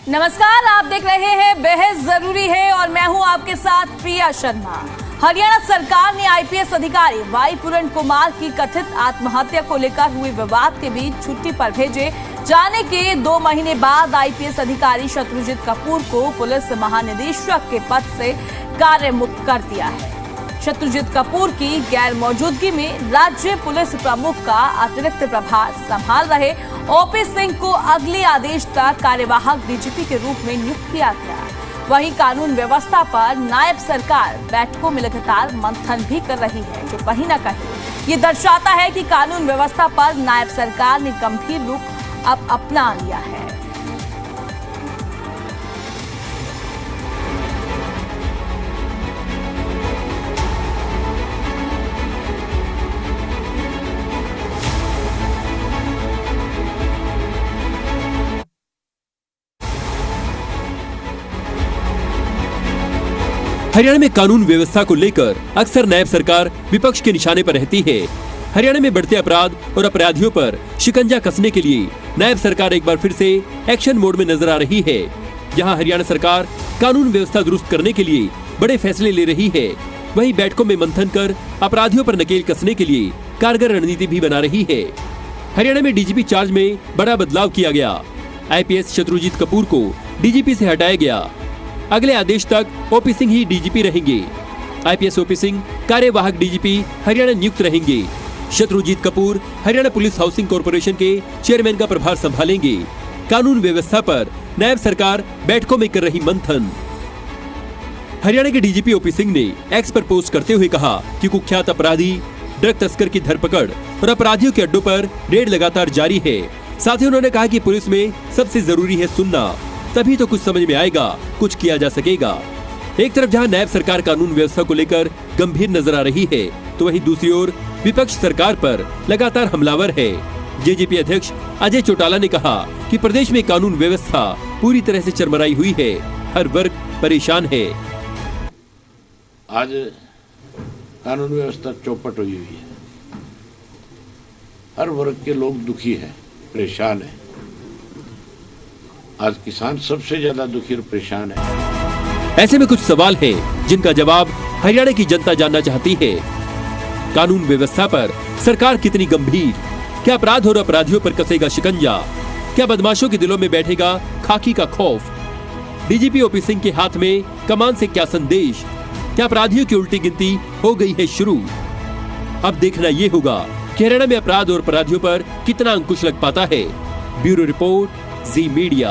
नमस्कार, आप देख रहे हैं बेहद जरूरी है और मैं हूं आपके साथ प्रिया शर्मा। हरियाणा सरकार ने आईपीएस अधिकारी वाई पूरण कुमार की कथित आत्महत्या को लेकर हुए विवाद के बीच छुट्टी पर भेजे जाने के 2 महीने बाद आईपीएस अधिकारी शत्रुजीत कपूर को पुलिस महानिदेशक के पद से कार्य मुक्त कर दिया है। शत्रुजीत कपूर की गैर मौजूदगी में राज्य पुलिस प्रमुख का अतिरिक्त प्रभार संभाल रहे ओपी सिंह को अगले आदेश तक कार्यवाहक डीजीपी के रूप में नियुक्त किया गया। वहीं कानून व्यवस्था पर नायब सरकार बैठकों में लगातार मंथन भी कर रही है, जो कहीं न कहीं ये दर्शाता है कि कानून व्यवस्था पर नायब सरकार ने गंभीर रुख अब अपना लिया है। हरियाणा में कानून व्यवस्था को लेकर अक्सर नायब सरकार विपक्ष के निशाने पर रहती है। हरियाणा में बढ़ते अपराध और अपराधियों पर शिकंजा कसने के लिए नायब सरकार एक बार फिर से एक्शन मोड में नजर आ रही है। यहां हरियाणा सरकार कानून व्यवस्था दुरुस्त करने के लिए बड़े फैसले ले रही है, वहीं बैठकों में मंथन कर अपराधियों पर नकेल कसने के लिए कारगर रणनीति भी बना रही है। हरियाणा में डीजीपी चार्ज में बड़ा बदलाव किया गया। आईपीएस शत्रुजीत कपूर को डीजीपी से हटाया गया। अगले आदेश तक ओपी सिंह ही डीजीपी रहेंगे। आईपीएस ओपी सिंह कार्यवाहक डीजीपी हरियाणा नियुक्त रहेंगे। Shatrujeet Kapoor Haryana police housing corporation के चेयरमैन का प्रभार संभालेंगे। कानून व्यवस्था पर नायब सरकार बैठकों में कर रही मंथन। हरियाणा के डीजीपी ओपी सिंह ने एक्स पर पोस्ट करते हुए कहा कि कुख्यात अपराधी, ड्रग तस्कर की धरपकड़ और अपराधियों के अड्डों पर रेड लगातार जारी है। साथ ही उन्होंने कहा कि पुलिस में सबसे जरूरी है सुनना, तभी तो कुछ समझ में आएगा, कुछ किया जा सकेगा। एक तरफ जहां नायब सरकार कानून व्यवस्था को लेकर गंभीर नजर आ रही है, तो वहीं दूसरी ओर विपक्ष सरकार पर लगातार हमलावर है। जेजेपी अध्यक्ष अजय चौटाला ने कहा कि प्रदेश में कानून व्यवस्था पूरी तरह से चरमराई हुई है, हर वर्ग परेशान है। आज कानून व्यवस्था चौपट हुई है, हर वर्ग के लोग दुखी हैं, परेशान हैं। आज किसान सबसे ज्यादा दुखी और परेशान है। ऐसे में कुछ सवाल हैं जिनका जवाब हरियाणा की जनता जानना चाहती है। कानून व्यवस्था पर सरकार कितनी गंभीर? क्या अपराध और अपराधियों पर कसेगा शिकंजा? क्या बदमाशों के दिलों में बैठेगा खाकी का खौफ? डीजीपी ओपी सिंह के हाथ में कमान से क्या संदेश? क्या अपराधियों की उल्टी गिनती हो गई है शुरू? अब देखना ये होगा कि हरियाणा में अपराध और अपराधियों पर कितना अंकुश लग पाता है। ब्यूरो रिपोर्ट, जी मीडिया।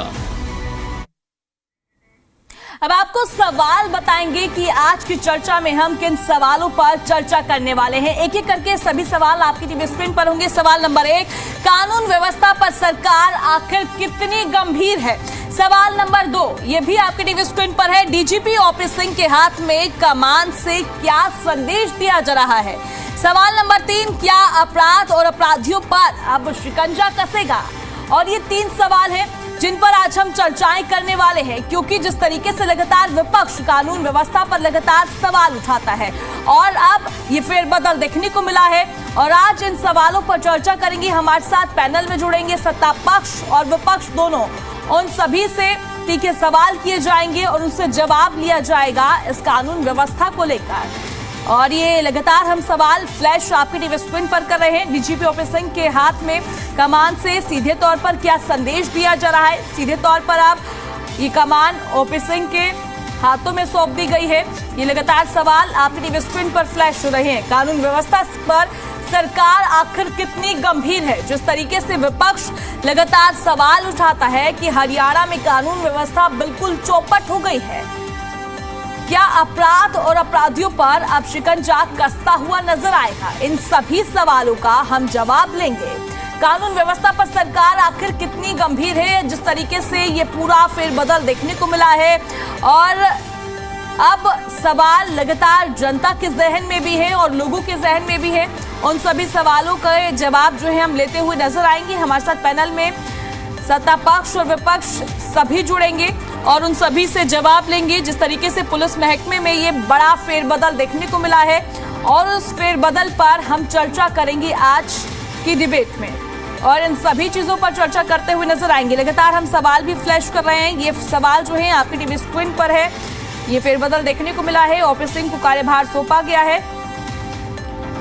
अब आपको सवाल बताएंगे कि आज की चर्चा में हम किन सवालों पर चर्चा करने वाले हैं। एक एक करके सभी सवाल आपकी टीवी स्क्रीन पर होंगे। सवाल नंबर 1, कानून व्यवस्था पर सरकार आखिर कितनी गंभीर है? सवाल नंबर 2, ये भी आपकी टीवी स्क्रीन पर है, डीजीपी ओपी सिंह के हाथ में कमान से क्या संदेश दिया जा रहा है? सवाल नंबर 3, क्या अपराध और अपराधियों पर अब शिकंजा कसेगा? और ये 3 सवाल हैं जिन पर आज हम चर्चाएं करने वाले हैं, क्योंकि जिस तरीके से लगातार विपक्ष कानून व्यवस्था पर लगातार सवाल उठाता है और अब ये फेरबदल देखने को मिला है। और आज इन सवालों पर चर्चा करेंगे। हमारे साथ पैनल में जुड़ेंगे सत्ता पक्ष और विपक्ष दोनों। उन सभी से तीखे सवाल किए जाएंगे और उनसे जवाब लिया जाएगा इस कानून व्यवस्था को लेकर। और ये लगातार हम सवाल फ्लैश आपकी टीवी स्क्रीन पर कर रहे हैं। डीजीपी ओपी सिंह के हाथ में कमान से सीधे तौर पर क्या संदेश दिया जा रहा है? सीधे तौर पर अब ये कमान ओपी सिंह के हाथों में सौंप दी गई है। ये लगातार सवाल आपकी टीवी स्क्रीन पर फ्लैश हो रहे हैं। कानून व्यवस्था पर सरकार आखिर कितनी गंभीर है? जिस तरीके से विपक्ष लगातार सवाल उठाता है कि हरियाणा में कानून व्यवस्था बिल्कुल चौपट हो गई है, क्या अपराध और अपराधियों पर अब शिकंजा कसता हुआ नजर आएगा? इन सभी सवालों का हम जवाब लेंगे। कानून व्यवस्था पर सरकार आखिर कितनी गंभीर है? जिस तरीके से ये पूरा फेरबदल देखने को मिला है और अब सवाल लगातार जनता के जहन में भी है और लोगों के जहन में भी है। उन सभी सवालों के जवाब जो है हम लेते हुए नजर आएंगे। हमारे साथ पैनल में सत्ता पक्ष और विपक्ष सभी जुड़ेंगे और उन सभी से जवाब लेंगे। जिस तरीके से पुलिस महकमे में ये बड़ा फेरबदल देखने को मिला है और उस फेरबदल पर हम चर्चा करेंगे आज की डिबेट में। और इन सभी चीजों पर चर्चा करते हुए नजर आएंगे। लगातार हम सवाल भी फ्लैश कर रहे हैं। ये सवाल जो है आपकी टीवी स्क्रीन पर है। ये फेरबदल देखने को मिला है। ओपी सिंह को कार्यभार सौंपा गया है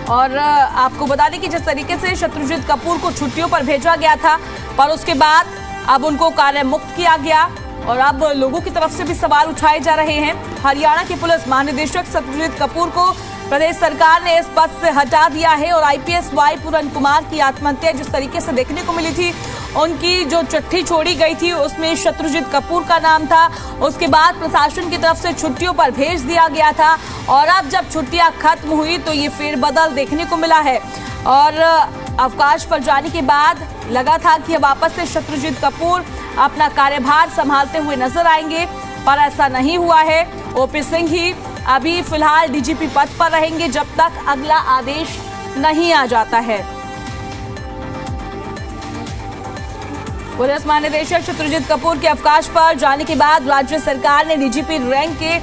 और आपको बता दें कि जिस तरीके से शत्रुजीत कपूर को छुट्टियों पर भेजा गया था, पर उसके बाद अब उनको कार्य मुक्त किया गया और अब लोगों की तरफ से भी सवाल उठाए जा रहे हैं। हरियाणा के पुलिस महानिदेशक शत्रुजीत कपूर को प्रदेश सरकार ने इस पद से हटा दिया है और आईपीएस वाई पूरन कुमार की आत्महत्या जिस तरीके से देखने को मिली थी, उनकी जो चिट्ठी छोड़ी गई थी उसमें शत्रुजीत कपूर का नाम था। उसके बाद प्रशासन की तरफ से छुट्टियों पर भेज दिया गया था और अब जब छुट्टियां खत्म हुई तो ये फेरबदल देखने को मिला है और अवकाश पर जाने के बाद लगा था कि वापस से शत्रुजीत कपूर अपना कार्यभार संभालते हुए नजर आएंगे, पर ऐसा नहीं हुआ है। ओपी सिंह ही अभी फिलहाल डीजीपी पद पर रहेंगे जब तक अगला आदेश नहीं आ जाता है। पुलिस महानिदेशक शत्रुजीत कपूर के अवकाश पर जाने के बाद राज्य सरकार ने डीजीपी रैंक के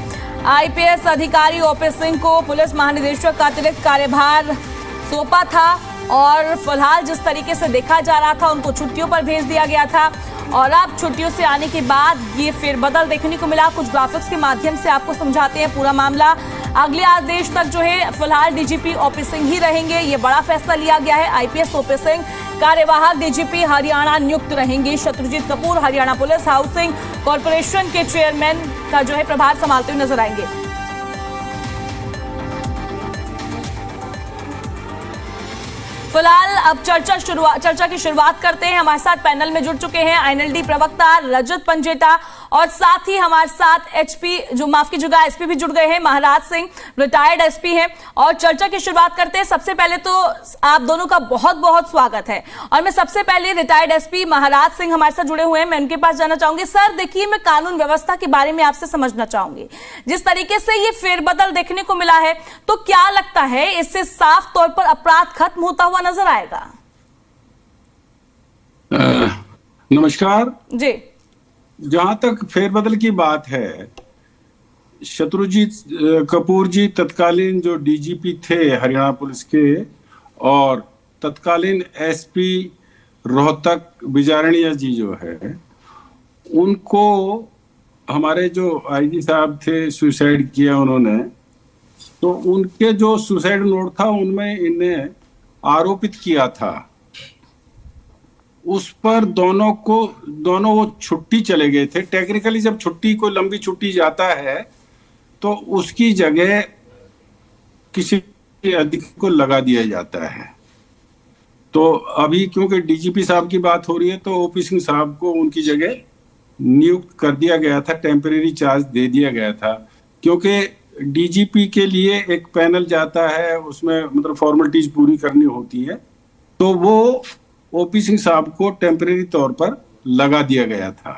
आईपीएस अधिकारी ओपी सिंह को पुलिस महानिदेशक का अतिरिक्त कार्यभार सौंपा था और फिलहाल जिस तरीके से देखा जा रहा था उनको छुट्टियों पर भेज दिया गया था और अब छुट्टियों से आने के बाद ये फेरबदल देखने को मिला। कुछ ग्राफिक्स के माध्यम से आपको समझाते हैं पूरा मामला। अगले आदेश तक जो है फिलहाल डीजीपी ओपी सिंह ही रहेंगे। ये बड़ा फैसला लिया गया है। आईपीएस ओपी सिंह कार्यवाहक डीजीपी हरियाणा नियुक्त रहेंगे। Shatrujeet Kapoor Haryana police housing corporation के चेयरमैन का जो है प्रभार संभालते हुए नजर आएंगे। फिलहाल अब चर्चा की शुरुआत करते हैं। हमारे साथ पैनल में जुड़ चुके हैं आईएनएलडी प्रवक्ता रजत पंजेटा और साथ ही हमारे साथ एसपी भी जुड़ गए हैं। महाराज सिंह रिटायर्ड एसपी हैं और चर्चा की शुरुआत करते हैं। सबसे पहले तो आप दोनों का बहुत बहुत स्वागत है और मैं सबसे पहले रिटायर्ड एसपी महाराज सिंह हमारे साथ जुड़े हुए हैं, मैं उनके पास जाना चाहूंगी। सर देखिए, मैं कानून व्यवस्था के बारे में आपसे समझना चाहूंगी। जिस तरीके से ये फेरबदल देखने को मिला है तो क्या लगता है इससे साफ तौर पर अपराध खत्म होता हुआ नजर आएगा? नमस्कार जी। जहां तक फेरबदल की बात है, शत्रुजीत कपूर जी तत्कालीन जो डीजीपी थे हरियाणा पुलिस के और तत्कालीन एसपी रोहतक विजारणिया जी जो है, उनको हमारे जो आईजी साहब थे सुसाइड किया उन्होंने, तो उनके जो सुसाइड नोट था उनमें इन्हें आरोपित किया था। उस पर दोनों वो छुट्टी चले गए थे। टेक्निकली जब छुट्टी को लंबी छुट्टी जाता है तो उसकी जगह किसी अधिकारी को लगा दिया जाता है। तो अभी क्योंकि डीजीपी साहब की बात हो रही है तो ओपी सिंह साहब को उनकी जगह नियुक्त कर दिया गया था, टेम्परेरी चार्ज दे दिया गया था। क्योंकि डीजीपी के लिए एक पैनल जाता है, उसमें मतलब फॉर्मेलिटीज पूरी करनी होती है, तो वो ओपी सिंह साहब को टेम्परेरी तौर पर लगा दिया गया था।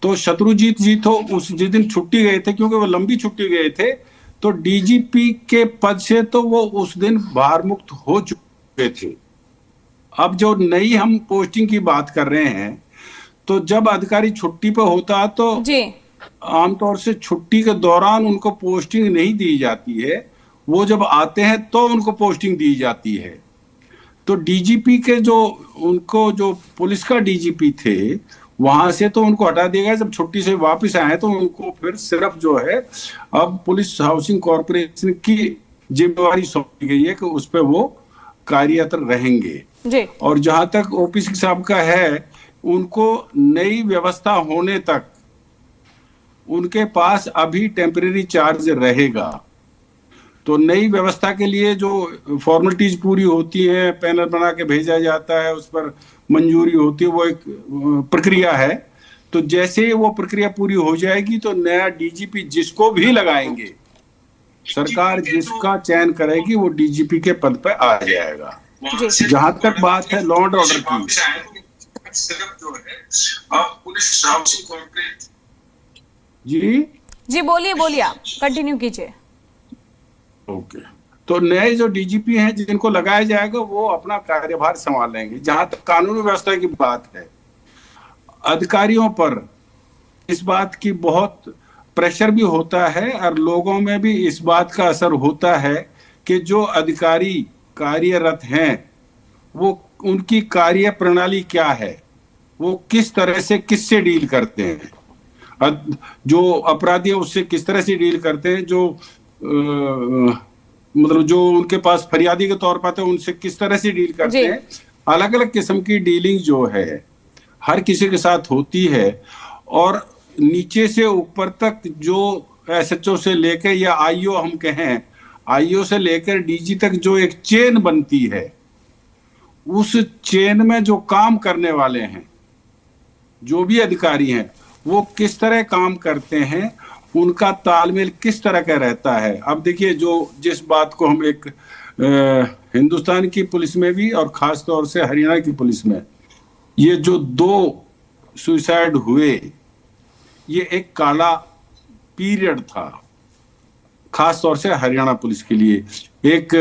तो शत्रुजीत जी तो जिस दिन छुट्टी गए थे, क्योंकि वो लंबी छुट्टी गए थे, तो डीजीपी के पद से तो वो उस दिन भार मुक्त हो चुके थे। अब जो नई हम पोस्टिंग की बात कर रहे हैं, तो जब अधिकारी छुट्टी पे होता तो आमतौर से छुट्टी के दौरान उनको पोस्टिंग नहीं दी जाती है, वो जब आते हैं तो उनको पोस्टिंग दी जाती है। तो डीजीपी के जो पुलिस का डीजीपी थे वहां से तो उनको हटा दिया गया। जब छुट्टी से वापस आए तो उनको फिर सिर्फ जो है अब पुलिस हाउसिंग कॉर्पोरेशन की जिम्मेवारी सौंपी गई है कि उस पर वो कार्यरत रहेंगे जी। और जहां तक ओपी सिंह साहब का है, उनको नई व्यवस्था होने तक उनके पास अभी टेम्परेरी चार्ज रहेगा। तो नई व्यवस्था के लिए जो फॉर्मेलिटीज पूरी होती है, पैनल बना के भेजा जाता है, उस पर मंजूरी होती है, वो एक प्रक्रिया है। तो जैसे ही वो प्रक्रिया पूरी हो जाएगी तो नया डीजीपी जिसको भी लगाएंगे, सरकार जिसका चयन करेगी वो डीजीपी के पद पे आ जाएगा। जहां तक बात है लॉ एंड ऑर्डर की, जी बोलिए आप कंटिन्यू कीजिए। ओके। तो नए जो डीजीपी हैं जिनको लगाया जाएगा वो अपना कार्यभार संभालेंगे। जहां तक कानूनी व्यवस्था की बात है, अधिकारियों पर इस बात की बहुत प्रेशर भी होता है और लोगों में भी इस बात का असर होता है कि जो अधिकारी कार्यरत हैं वो उनकी कार्य प्रणाली क्या है, वो किस तरह से किससे डील करते हैं, जो अपराधी है उससे किस तरह से डील करते हैं, जो मतलब जो उनके पास फरियादी के तौर पर आते हैं उनसे किस तरह से डील करते हैं। अलग अलग किस्म की डीलिंग जो है हर किसी के साथ होती है, और नीचे से ऊपर तक जो एसएचओ से लेकर या आईओ हम कहें, आईओ से लेकर डीजी तक जो एक चेन बनती है, उस चेन में जो काम करने वाले हैं, जो भी अधिकारी हैं, वो किस तरह काम करते हैं, उनका तालमेल किस तरह का रहता है। अब देखिए, जो जिस बात को हम एक हिंदुस्तान की पुलिस में भी और खास तौर से हरियाणा की पुलिस में ये जो 2 सुसाइड हुए, ये एक काला पीरियड था खास तौर से हरियाणा पुलिस के लिए। एक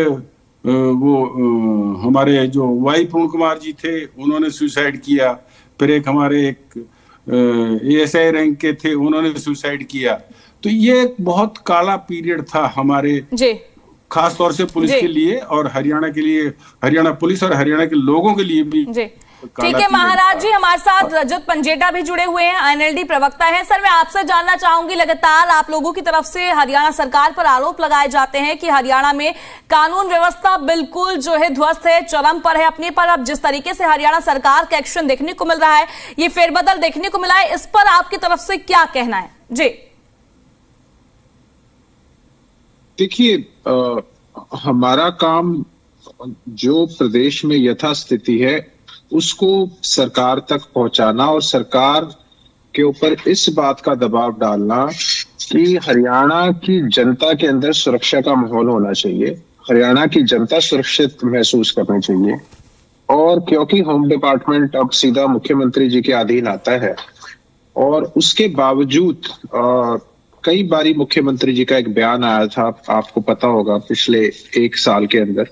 हमारे जो वाई पूर्ण कुमार जी थे, उन्होंने सुसाइड किया, फिर एक हमारे एक एएसआई रैंक के थे, उन्होंने सुसाइड किया। तो ये एक बहुत काला पीरियड था हमारे खास तौर से पुलिस के लिए और हरियाणा के लिए, हरियाणा पुलिस और हरियाणा के लोगों के लिए भी। ठीक है महाराज जी, हमारे साथ रजत पंजेटा भी जुड़े हुए हैं, एनएलडी प्रवक्ता हैं। सर, मैं आपसे जानना चाहूंगी, लगातार आप लोगों की तरफ से हरियाणा सरकार पर आरोप लगाए जाते हैं कि हरियाणा में कानून व्यवस्था बिल्कुल जो है ध्वस्त है, चरम पर है अपने पर। अब जिस तरीके से हरियाणा सरकार का एक्शन देखने को मिल रहा है, ये फेरबदल देखने को मिला है, इस पर आपकी तरफ से क्या कहना है? जी देखिए, हमारा काम जो प्रदेश में यथास्थिति है उसको सरकार तक पहुंचाना और सरकार के ऊपर इस बात का दबाव डालना कि हरियाणा की जनता के अंदर सुरक्षा का माहौल होना चाहिए, हरियाणा की जनता सुरक्षित महसूस करनी चाहिए। और क्योंकि होम डिपार्टमेंट अब सीधा मुख्यमंत्री जी के अधीन आता है, और उसके बावजूद कई बारी मुख्यमंत्री जी का एक बयान आया था, आपको पता होगा, पिछले 1 साल के अंदर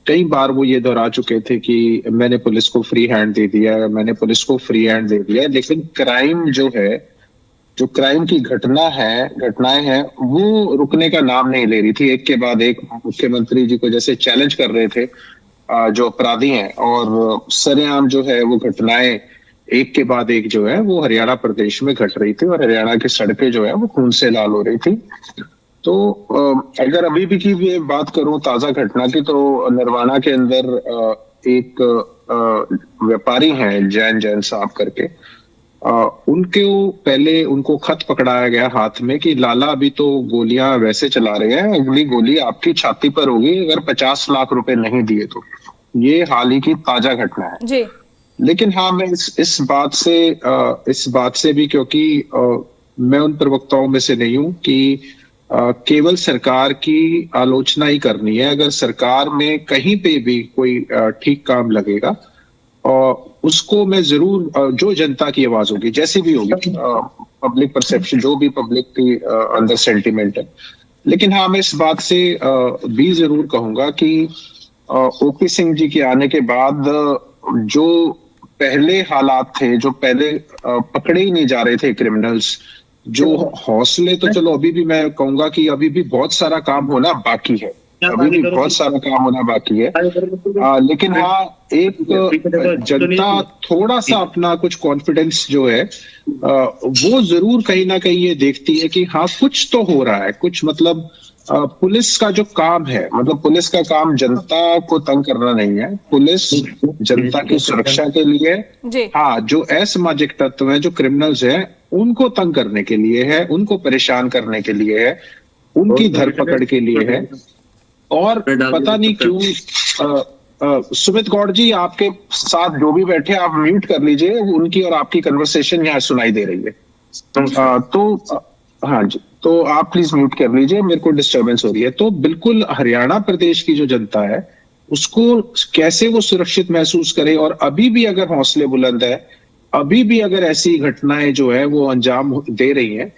कई बार वो ये दोहरा चुके थे कि मैंने पुलिस को फ्री हैंड दे दिया, मैंने पुलिस को फ्री हैंड दे दिया। लेकिन क्राइम जो है, जो क्राइम की घटनाएं हैं, वो रुकने का नाम नहीं ले रही थी। एक के बाद एक मुख्यमंत्री जी को जैसे चैलेंज कर रहे थे जो अपराधी हैं, और सरेआम जो है वो घटनाएं एक के बाद एक जो है वो हरियाणा प्रदेश में घट रही थी, और हरियाणा की सड़कें जो है वो खून से लाल हो रही थी। तो अगर अभी भी की बात करूं ताजा घटना की, तो नरवाना के अंदर एक व्यापारी हैं जैन साहब करके, पहले उनको खत पकड़ाया गया हाथ में कि लाला अभी तो गोलियां वैसे चला रहे हैं, अगली गोली आपकी छाती पर होगी अगर 50 लाख रुपए नहीं दिए तो। ये हाल ही की ताजा घटना है जी। लेकिन हाँ, मैं इस बात से भी, क्योंकि मैं उन प्रवक्ताओं में से नहीं हूं कि केवल सरकार की आलोचना ही करनी है। अगर सरकार में कहीं पे भी कोई ठीक काम लगेगा और उसको मैं जरूर, जो जनता की आवाज होगी जैसी भी होगी, पब्लिक परसेप्शन जो भी पब्लिक की अंदर सेंटिमेंट है। लेकिन हाँ, मैं इस बात से भी जरूर कहूंगा कि ओपी सिंह जी के आने के बाद जो पहले हालात थे, जो पहले पकड़े ही नहीं जा रहे थे क्रिमिनल्स, जो हौसले, तो चलो अभी भी मैं कहूंगा कि अभी भी बहुत सारा काम होना बाकी है, अभी भी बहुत सारा काम होना बाकी है। लेकिन हाँ, एक जनता थोड़ा सा अपना कुछ कॉन्फिडेंस जो है वो जरूर कहीं ना कहीं ये देखती है कि हाँ कुछ तो हो रहा है, कुछ मतलब पुलिस का जो काम है, मतलब पुलिस का काम जनता को तंग करना नहीं है, पुलिस जनता की सुरक्षा के लिए, हाँ जो असामाजिक तत्व है, जो क्रिमिनल्स है, उनको तंग करने के लिए है, उनको परेशान करने के लिए है, उनकी धरपकड़ के लिए है। और पता नहीं क्यों सुमित गौड़ जी, आपके साथ जो भी बैठे आप म्यूट कर लीजिए, उनकी और आपकी कन्वर्सेशन यहाँ सुनाई दे रही है। तो हाँ जी, तो आप प्लीज म्यूट कर लीजिए, मेरे को डिस्टरबेंस हो रही है। तो बिल्कुल हरियाणा प्रदेश की जो जनता है उसको कैसे वो सुरक्षित महसूस करे, और अभी भी अगर हौसले बुलंद है, अभी भी अगर ऐसी घटनाएं जो है वो अंजाम दे रही हैं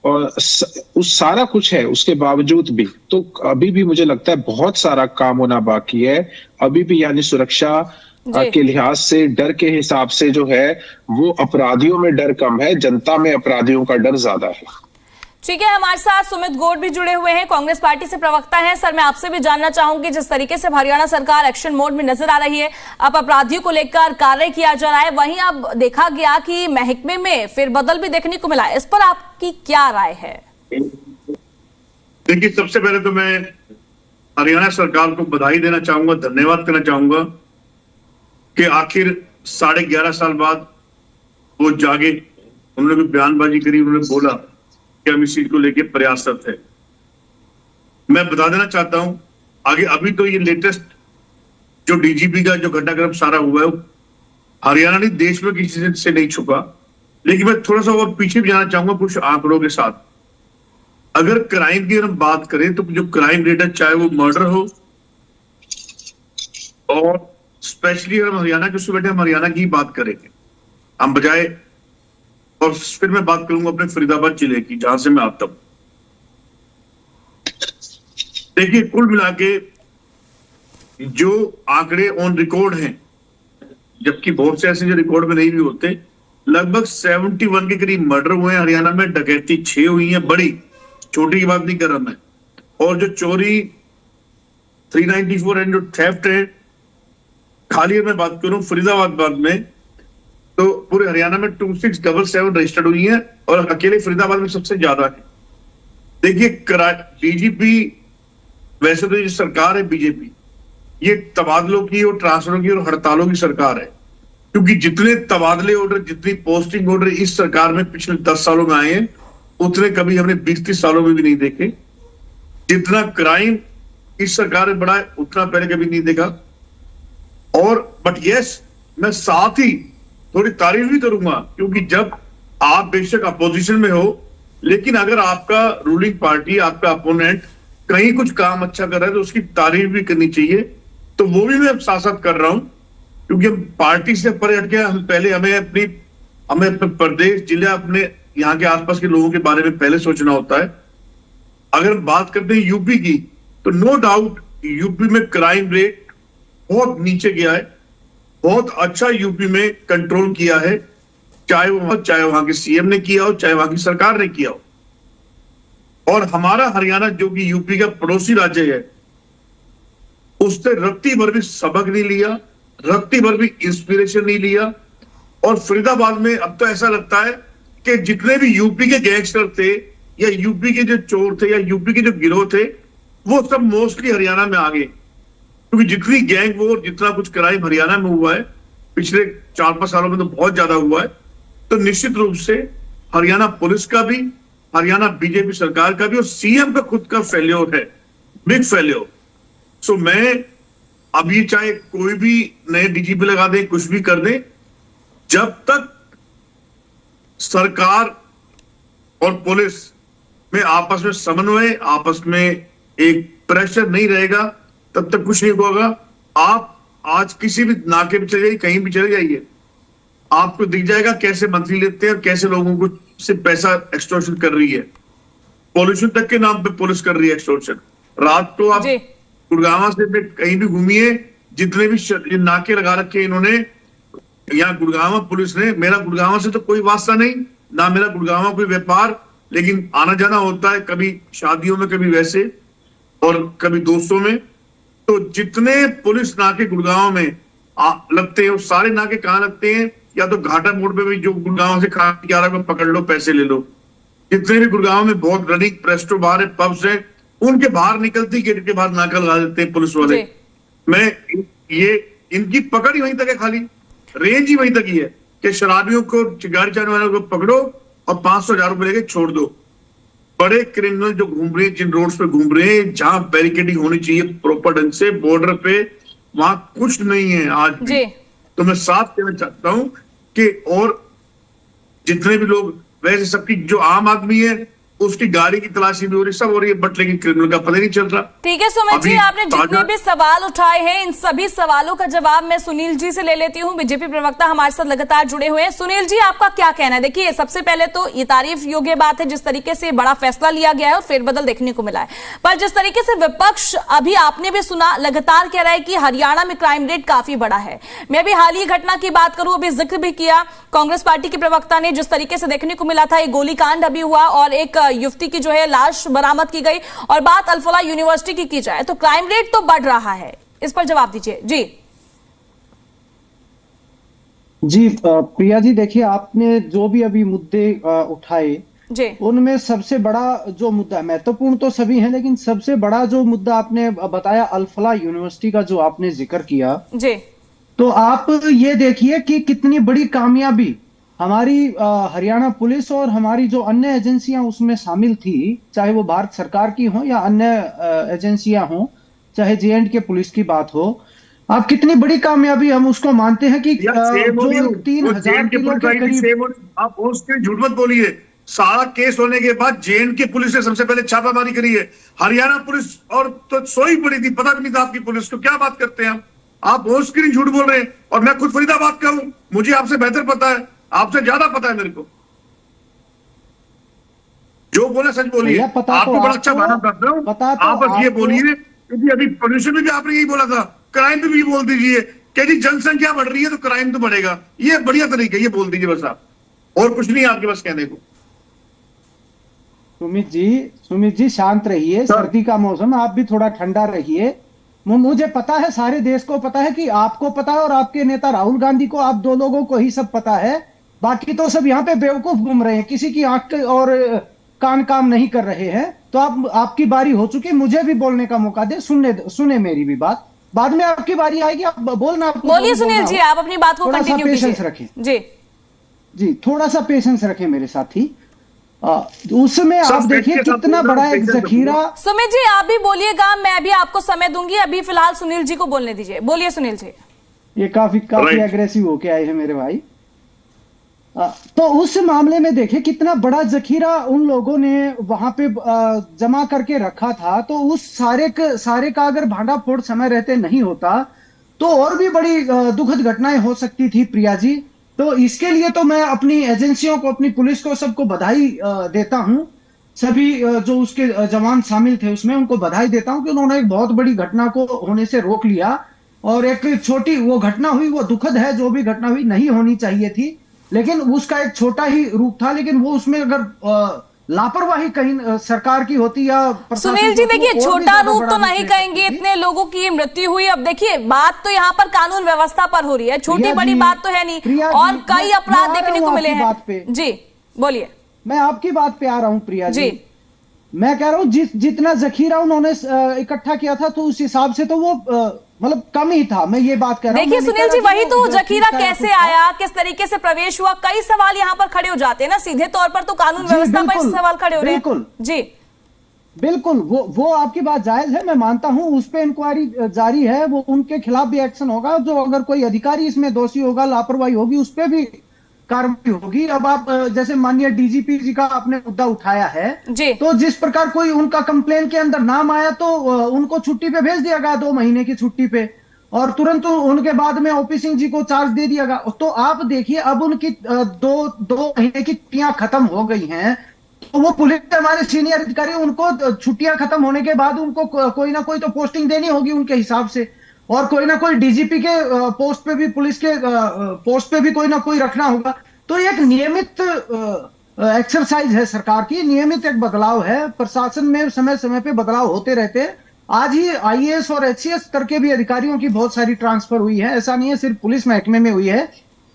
और उस सारा कुछ है उसके बावजूद भी, तो अभी भी मुझे लगता है बहुत सारा काम होना बाकी है अभी भी। यानी सुरक्षा के लिहाज से, डर के हिसाब से जो है वो अपराधियों में डर कम है, जनता में अपराधियों का डर ज्यादा है। ठीक है, हमारे साथ सुमित गोड भी जुड़े हुए हैं, कांग्रेस पार्टी से प्रवक्ता हैं। सर, मैं आपसे भी जानना चाहूंगी, जिस तरीके से हरियाणा सरकार एक्शन मोड में नजर आ रही है, अब अपराधियों को लेकर कार्य किया जा रहा है, वहीं अब देखा गया कि महकमे में फेरबदल भी देखने को मिला, इस पर आपकी क्या राय है? देखिए, सबसे पहले तो मैं हरियाणा सरकार को बधाई देना चाहूंगा, धन्यवाद करना चाहूंगा कि आखिर 11.5 साल बाद वो जागे, उन्होंने भी बयानबाजी करी, उन्होंने बोला कि हम इस चीज को लेकर प्रयासरत है। मैं बता देना चाहता हूं आगे, अभी तो ये लेटेस्ट जो डीजीपी का जो घटनाक्रम सारा हुआ है, हरियाणा नहीं देश में किसी से नहीं छुपा, लेकिन मैं थोड़ा सा और पीछे भी जाना चाहूंगा कुछ आंकड़ों के साथ। अगर क्राइम की हम बात करें तो जो क्राइम रेट है, चाहे वो मर्डर हो, और स्पेशली हम हरियाणा के उससे बैठे, हम हरियाणा की बात करेंगे हम बजाय, और फिर मैं बात करूंगा अपने फरीदाबाद जिले की, जहां से मैं आता हूं। देखिए, कुल मिला के जो आंकड़े ऑन रिकॉर्ड हैं, जबकि बहुत से ऐसे जो रिकॉर्ड में नहीं भी होते, लगभग 71 के करीब मर्डर हुए हैं हरियाणा में, डकैती 6 हुई है, बड़ी छोटी की बात नहीं कर रहा मैं, और जो चोरी 394 एंड जो थेफ्ट है, खाली मैं बात करूं फरीदाबाद में तो पूरे हरियाणा में 2677 रजिस्टर्ड हुई है, और अकेले फरीदाबाद में सबसे ज्यादा है। देखिए, डीजीपी, वैसे तो ये सरकार है बीजेपी, ये तबादलों की और ट्रांसफरों की और हड़तालों की सरकार है, क्योंकि जितने तबादले ऑर्डर, जितनी पोस्टिंग ऑर्डर इस सरकार में पिछले 10 सालों में आए हैं, उतने कभी हमने 20-30 सालों में भी नहीं देखे। जितना क्राइम इस सरकार में बढ़ा है, उतना पहले कभी नहीं देखा। और बट यस, मैं साथ ही थोड़ी तारीफ भी करूंगा, क्योंकि जब आप बेशक अपोजिशन में हो, लेकिन अगर आपका रूलिंग पार्टी, आपका अपोनेंट कहीं कुछ काम अच्छा कर रहा है तो उसकी तारीफ भी करनी चाहिए। तो वो भी मैं साथ साथ कर रहा हूं, क्योंकि हम पार्टी से परे हट के, हम पहले हमें अपने प्रदेश, जिला, अपने यहाँ के आसपास के लोगों के बारे में पहले सोचना होता है। अगर बात करते हैं यूपी की, तो नो डाउट यूपी में क्राइम रेट बहुत नीचे गया है, बहुत अच्छा यूपी में कंट्रोल किया है, चाहे वहां के सीएम ने किया हो, चाहे वहां की सरकार ने किया हो। और हमारा हरियाणा जो कि यूपी का पड़ोसी राज्य है, उससे रत्ती भर भी सबक नहीं लिया, रत्ती भर भी इंस्पिरेशन नहीं लिया। और फरीदाबाद में अब तो ऐसा लगता है कि जितने भी यूपी के गैंगस्टर थे, या यूपी के जो चोर थे, या यूपी के जो गिरोह थे, वो सब मोस्टली हरियाणा में आ गए, क्योंकि जितनी गैंग वॉर, जितना कुछ क्राइम हरियाणा में हुआ है पिछले 4-5 सालों में, तो बहुत ज्यादा हुआ है। तो निश्चित रूप से हरियाणा पुलिस का भी, हरियाणा बीजेपी सरकार का भी, और सीएम का खुद का फेल्योर है, बिग फेल्योर। सो मैं अब ये, चाहे कोई भी नए डीजीपी लगा दे, कुछ भी कर दे, जब तक सरकार और पुलिस में आपस में समन्वय, आपस में एक प्रेशर नहीं रहेगा, तब तक कुछ नहीं होगा। आप आज किसी भी नाके पे चले जाइए, कहीं भी चले जाइए, आपको दिख जाएगा कैसे मंत्री लेते हैं और कैसे लोगों को से पैसा एक्सटॉर्शन कर रही है। पॉल्यूशन तक के नाम पे पुलिस कर रही है एक्सटॉर्शन। रात को आप गुड़गांव से कहीं भी घूमिए, जितने भी नाके लगा रखे इन्होंने, यहाँ गुड़गांव पुलिस ने, मेरा गुड़गांव से तो कोई वास्ता नहीं, ना मेरा गुड़गांव कोई व्यापार, लेकिन आना जाना होता है, कभी शादियों में, कभी वैसे, और कभी दोस्तों में। तो जितने पुलिस नाके गुड़गांव में लगते हैं, वो सारे नाके कहाँ लगते हैं? या तो घाटा मोड़ पे भी, जो गुड़गांव से खा 11 को पकड़ लो, पैसे ले लो। जितने भी गुड़गांव में बहुत रनिंग प्रेस्टो बार है, पब्स है, उनके बाहर निकलती गेट के बाहर नाका लगा देते हैं पुलिस वाले। मैं ये इनकी पकड़ ही वहीं तक है, खाली रेंज ही वहीं तक ही है कि शराबियों को, गाड़ी चलाने वालों को पकड़ो और 500-1000 रुपए लेके छोड़ दो। बड़े क्रिमिनल जो घूम रहे हैं, जिन रोड्स पे घूम रहे हैं, जहां बैरिकेडिंग होनी चाहिए प्रॉपर ढंग से, बॉर्डर पे, वहां कुछ नहीं है आज भी। तो मैं साफ कहना चाहता हूं कि और जितने भी लोग, वैसे सबकी जो आम आदमी है, उसकी गाड़ी की तलाशी भी हो रही, सब हो रही है, बट लेकिन क्रिमिनल का पता नहीं चल रहा। ठीक है सुमित जी, आपने जितने भी सवाल उठाए हैं, इन सभी सवालों का जवाब मैं सुनील जी से ले लेती हूँ। बीजेपी प्रवक्ता हमारे साथ लगातार जुड़े हुए हैं। सुनील जी, आपका क्या कहना है? देखिए, सबसे पहले तो ये तारीफ योग्य बात है जिस तरीके से बड़ा फैसला लिया गया है और फेरबदल देखने को मिला है, पर जिस तरीके से विपक्ष, अभी आपने भी सुना, लगातार कह रहा है कि हरियाणा में क्राइम रेट काफी बड़ा है। मैं भी हाल ही घटना की बात करूं, अभी जिक्र भी किया कांग्रेस पार्टी के प्रवक्ता ने, जिस तरीके से देखने को मिला था, एक गोलीकांड अभी हुआ और एक युवती की जो है लाश बरामद की गई। और बात अल-फलाह यूनिवर्सिटी की जाए तो क्राइम रेट तो बढ़ रहा है, इस पर जवाब दीजिए। जी प्रिया जी, देखिए आपने जो भी अभी मुद्दे उठाए जी, उनमें सबसे बड़ा जो मुद्दा, महत्वपूर्ण तो सभी है लेकिन सबसे बड़ा जो मुद्दा आपने बताया अल-फलाह यूनिवर्सिटी का जो आपने जिक्र किया जी, तो आप ये देखिए कि कितनी बड़ी कामयाबी हमारी हरियाणा पुलिस और हमारी जो अन्य एजेंसियां उसमें शामिल थी, चाहे वो भारत सरकार की हो या अन्य एजेंसियां हो, चाहे J&K पुलिस की बात हो, आप कितनी बड़ी कामयाबी हम उसको मानते हैं कि जो 3,000 किलो के करीब। आप उसके झूठ मत बोलिए। सारा केस होने के बाद J&K पुलिस ने सबसे पहले छापामारी करी है। हरियाणा पुलिस और तो सोई पड़ी थी, पता भी नहीं था आपकी पुलिस को। क्या बात करते हैं आप ऑन स्क्रीन झूठ बोल रहे हैं। और मैं खुद फरीदाबाद का हूं, मुझे आपसे बेहतर पता है, आपसे ज्यादा पता है मेरे को। जो बोले सच बोलिए। आप तो बड़ा अच्छा बहाना कर रहे हो। आप बस ये बोलिए क्योंकि अभी पोल्यूशन में भी आपने यही बोला था, क्राइम पे भी बोल दीजिए कि जी जनसंख्या बढ़ रही है तो क्राइम तो बढ़ेगा। ये बढ़िया तरीका, ये बोल दीजिए बस आप, और कुछ नहीं आपके पास कहने को। सुमित जी शांत रहिए, सर्दी का मौसम, आप भी थोड़ा ठंडा रहिए। मुझे पता है, सारे देश को पता है कि आपको पता है और आपके नेता राहुल गांधी को, आप दो लोगों को ही सब पता है। बाकी तो सब यहाँ पे बेवकूफ घूम रहे हैं, किसी की आंख और कान काम नहीं कर रहे हैं। तो आपकी बारी हो चुकी, मुझे भी बोलने का मौका दे, सुने मेरी भी बात, बाद में आपकी बारी आएगी, आप बोलना। बोलिए सुनील जी, आप अपनी बात को कंटिन्यू कीजिए। पेशेंस रखें जी, थोड़ा सा पेशेंस रखें मेरे साथी। उसमें आप देखिए कितना बड़ा एक जखीरा। सुमित जी आप भी बोलिएगा, मैं भी आपको समय दूंगी। अभी फिलहाल सुनील जी को बोलने दीजिए। बोलिए सुनील जी। ये काफी एग्रेसिव होके आए हैं मेरे भाई। तो उस मामले में देखिए कितना बड़ा जखीरा उन लोगों ने वहां पे जमा करके रखा था। तो उस सारे का अगर भांडा फोड़ समय रहते नहीं होता तो और भी बड़ी दुखद घटनाएं हो सकती थी प्रिया जी। तो इसके लिए तो मैं अपनी एजेंसियों को, अपनी पुलिस को, सबको बधाई देता हूं। सभी जो उसके जवान शामिल थे उसमें उनको बधाई देता हूं कि उन्होंने एक बहुत बड़ी घटना को होने से रोक लिया। और एक छोटी वो घटना हुई, वो दुखद है, जो भी घटना हुई नहीं होनी चाहिए थी, लेकिन उसका एक छोटा ही रूप था। लेकिन वो उसमें अगर लापरवाही कहीं सरकार की होती या सुनील जी देखिए, छोटा रूप तो नहीं कहेंगे, इतने लोगों की मृत्यु हुई। अब देखिए बात तो यहाँ पर कानून व्यवस्था पर हो रही है, छोटी बड़ी बात तो है नहीं, और कई अपराध देखने को मिले हैं। जी बोलिए। मैं आपकी बात पे आ रहा हूँ प्रिया जी। मैं कह रहा हूँ जितना जखीरा उन्होंने इकट्ठा किया था तो उस हिसाब से तो वो मतलब कम ही था। मैं ये बात कर रहा हूँ। देखिए सुनील जी, वही तो जखीरा कैसे आया, किस तरीके से प्रवेश हुआ, कई सवाल यहाँ पर खड़े हो जाते हैं ना। सीधे तौर पर तो कानून व्यवस्था पर सवाल खड़े हो रहे हैं। बिल्कुल जी बिल्कुल, वो आपकी बात जायज है, मैं मानता हूं। उस पे इंक्वायरी जारी है, वो उनके खिलाफ भी एक्शन होगा। जो अगर कोई अधिकारी इसमें दोषी होगा, लापरवाही होगी, उस पे भी कार्रवाई होगी। अब आप जैसे माननीय डीजीपी जी का आपने मुद्दा उठाया है जी, तो जिस प्रकार कोई उनका कंप्लेन के अंदर नाम आया तो उनको छुट्टी पे भेज दिया गया, 2 महीने की छुट्टी पे, और तुरंत उनके बाद में ओपी सिंह जी को चार्ज दे दिया गया। तो आप देखिए अब उनकी 2 महीने की छुट्टियां खत्म हो गई हैं। तो वो पुलिस के हमारे सीनियर अधिकारी, उनको छुट्टियां खत्म होने के बाद उनको कोई ना कोई तो पोस्टिंग देनी होगी उनके हिसाब से, और कोई ना कोई डीजीपी के पोस्ट पे भी, पुलिस के पोस्ट पे भी कोई ना कोई रखना होगा। तो एक नियमित एक्सरसाइज है सरकार की, नियमित एक बदलाव है। प्रशासन में समय समय पे बदलाव होते रहते हैं। आज ही आईएएस और एचसीएस स्तर के भी अधिकारियों की बहुत सारी ट्रांसफर हुई है, ऐसा नहीं है सिर्फ पुलिस महकमे में हुई है।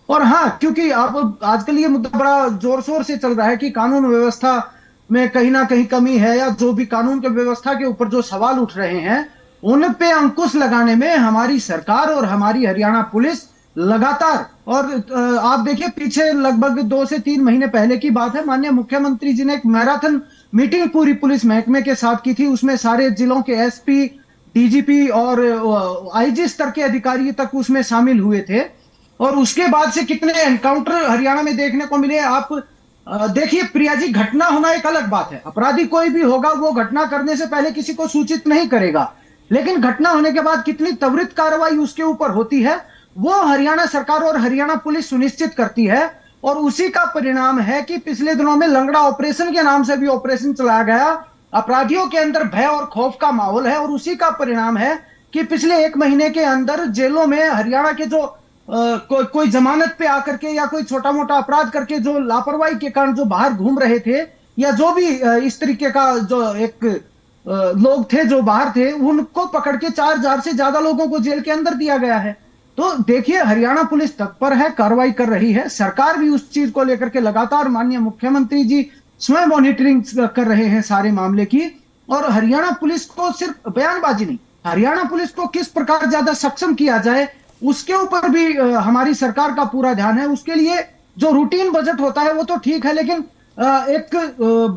और हाँ, क्योंकि आप आजकल ये मुद्दा बड़ा जोर शोर से चल रहा है कि कानून व्यवस्था में कहीं ना कहीं कमी है, या जो भी कानून की व्यवस्था के ऊपर जो सवाल उठ रहे हैं उन पे अंकुश लगाने में हमारी सरकार और हमारी हरियाणा पुलिस लगातार, और आप देखिए पीछे लगभग 2 से 3 महीने पहले की बात है, माननीय मुख्यमंत्री जी ने एक मैराथन मीटिंग पूरी पुलिस महकमे के साथ की थी। उसमें सारे जिलों के एसपी, डीजीपी और आईजी स्तर के अधिकारी तक उसमें शामिल हुए थे। और उसके बाद से कितने एनकाउंटर हरियाणा में देखने को मिले। आप देखिए प्रिया जी, घटना होना एक अलग बात है। अपराधी कोई भी होगा वो घटना करने से पहले किसी को सूचित नहीं करेगा, लेकिन घटना होने के बाद कितनी त्वरित कार्रवाई उसके ऊपर होती है वो हरियाणा सरकार और हरियाणा पुलिस सुनिश्चित करती है। और उसी का परिणाम है कि पिछले दिनों में लंगड़ा ऑपरेशन के नाम से भी ऑपरेशन चलाया गया। अपराधियों के अंदर भय और खौफ का माहौल है, और उसी का परिणाम है कि पिछले 1 महीने के अंदर जेलों में हरियाणा के जो कोई जमानत पे आकर के या कोई छोटा मोटा अपराध करके जो लापरवाही के कारण जो बाहर घूम रहे थे, या जो भी इस तरीके का जो एक लोग थे जो बाहर थे, उनको पकड़ के 4000 से ज्यादा लोगों को जेल के अंदर दिया गया है। तो देखिए, हरियाणा पुलिस तत्पर है, कार्रवाई कर रही है, सरकार भी उस चीज को लेकर के लगातार माननीय मुख्यमंत्री जी स्वयं मॉनिटरिंग कर रहे हैं सारे मामले की। और हरियाणा पुलिस को सिर्फ बयानबाजी नहीं, हरियाणा पुलिस को किस प्रकार ज्यादा सक्षम किया जाए उसके ऊपर भी हमारी सरकार का पूरा ध्यान है। उसके लिए जो रूटीन बजट होता है वो तो ठीक है, लेकिन एक